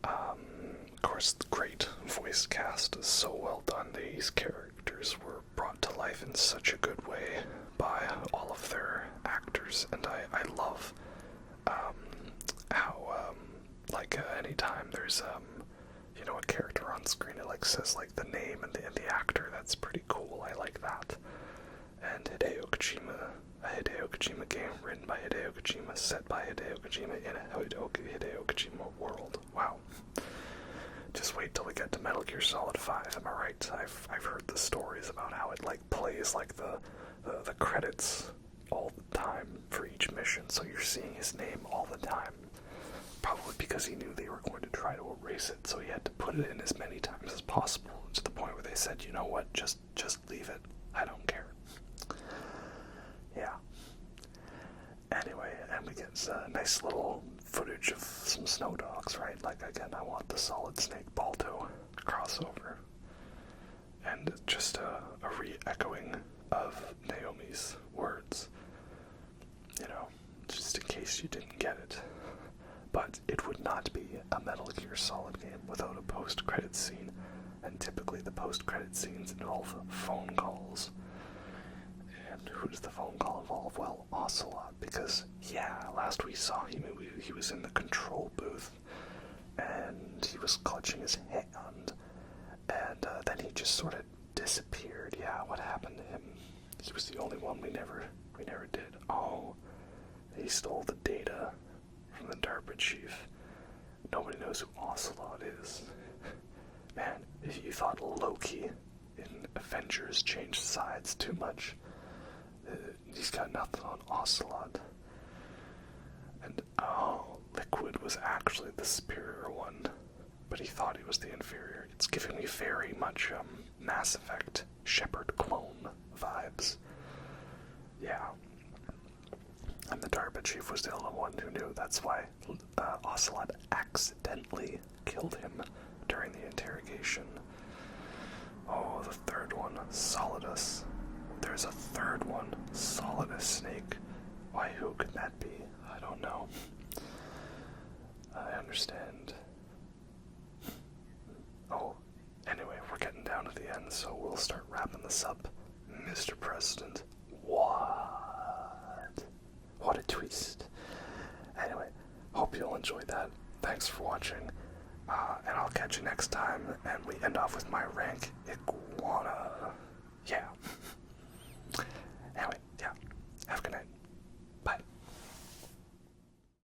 Of course, the great voice cast is so well done. These characters were brought to life in such a good way by all of their actors, and I love how anytime there's a character on screen, it says the name and the actor. That's pretty cool. I like that. And Hideo Kojima game written by Hideo Kojima, set by Hideo Kojima in a Hideo Kojima world. Wow. Just wait till we get to Metal Gear Solid 5, am I right? I've heard the stories about how it plays the credits all the time for each mission, so you're seeing his name all the time. Probably because he knew they were going to try to erase it, so he had to put it in as many times as possible, to the point where they said, you know what, just leave it. I don't care. Yeah. Anyway, and we get a nice little footage of some snow dogs, right? Again, I want the Solid Snake Balto crossover. And just a re-echoing of Naomi's words. Just in case you didn't get it. But it would not be a Metal Gear Solid game without a post-credit scene. And typically the post-credit scenes involve phone calls. And who does the phone call involve? Well, Ocelot, because, last we saw him, he was in the control booth, and he was clutching his hand, and then he just sort of disappeared. Yeah, what happened to him? He was the only one we never did. Oh, he stole the data from the DARPA chief. Nobody knows who Ocelot is. Man, if you thought Loki in Avengers changed sides too much, he's got nothing on Ocelot. And, Liquid was actually the superior one, but he thought he was the inferior. It's giving me very much, Mass Effect Shepard clone vibes. Yeah. And the DARPA chief was the only one who knew. That's why Ocelot accidentally killed him during the interrogation. Oh, the third one, Solidus. There's a third one, Solidus Snake. Why, who could that be? I don't know. I understand. Oh, anyway, we're getting down to the end, so we'll start wrapping this up. Mr. President, what? What a twist. Anyway, hope you'll enjoy that. Thanks for watching, and I'll catch you next time, and we end off with my rank, Iguana. Yeah.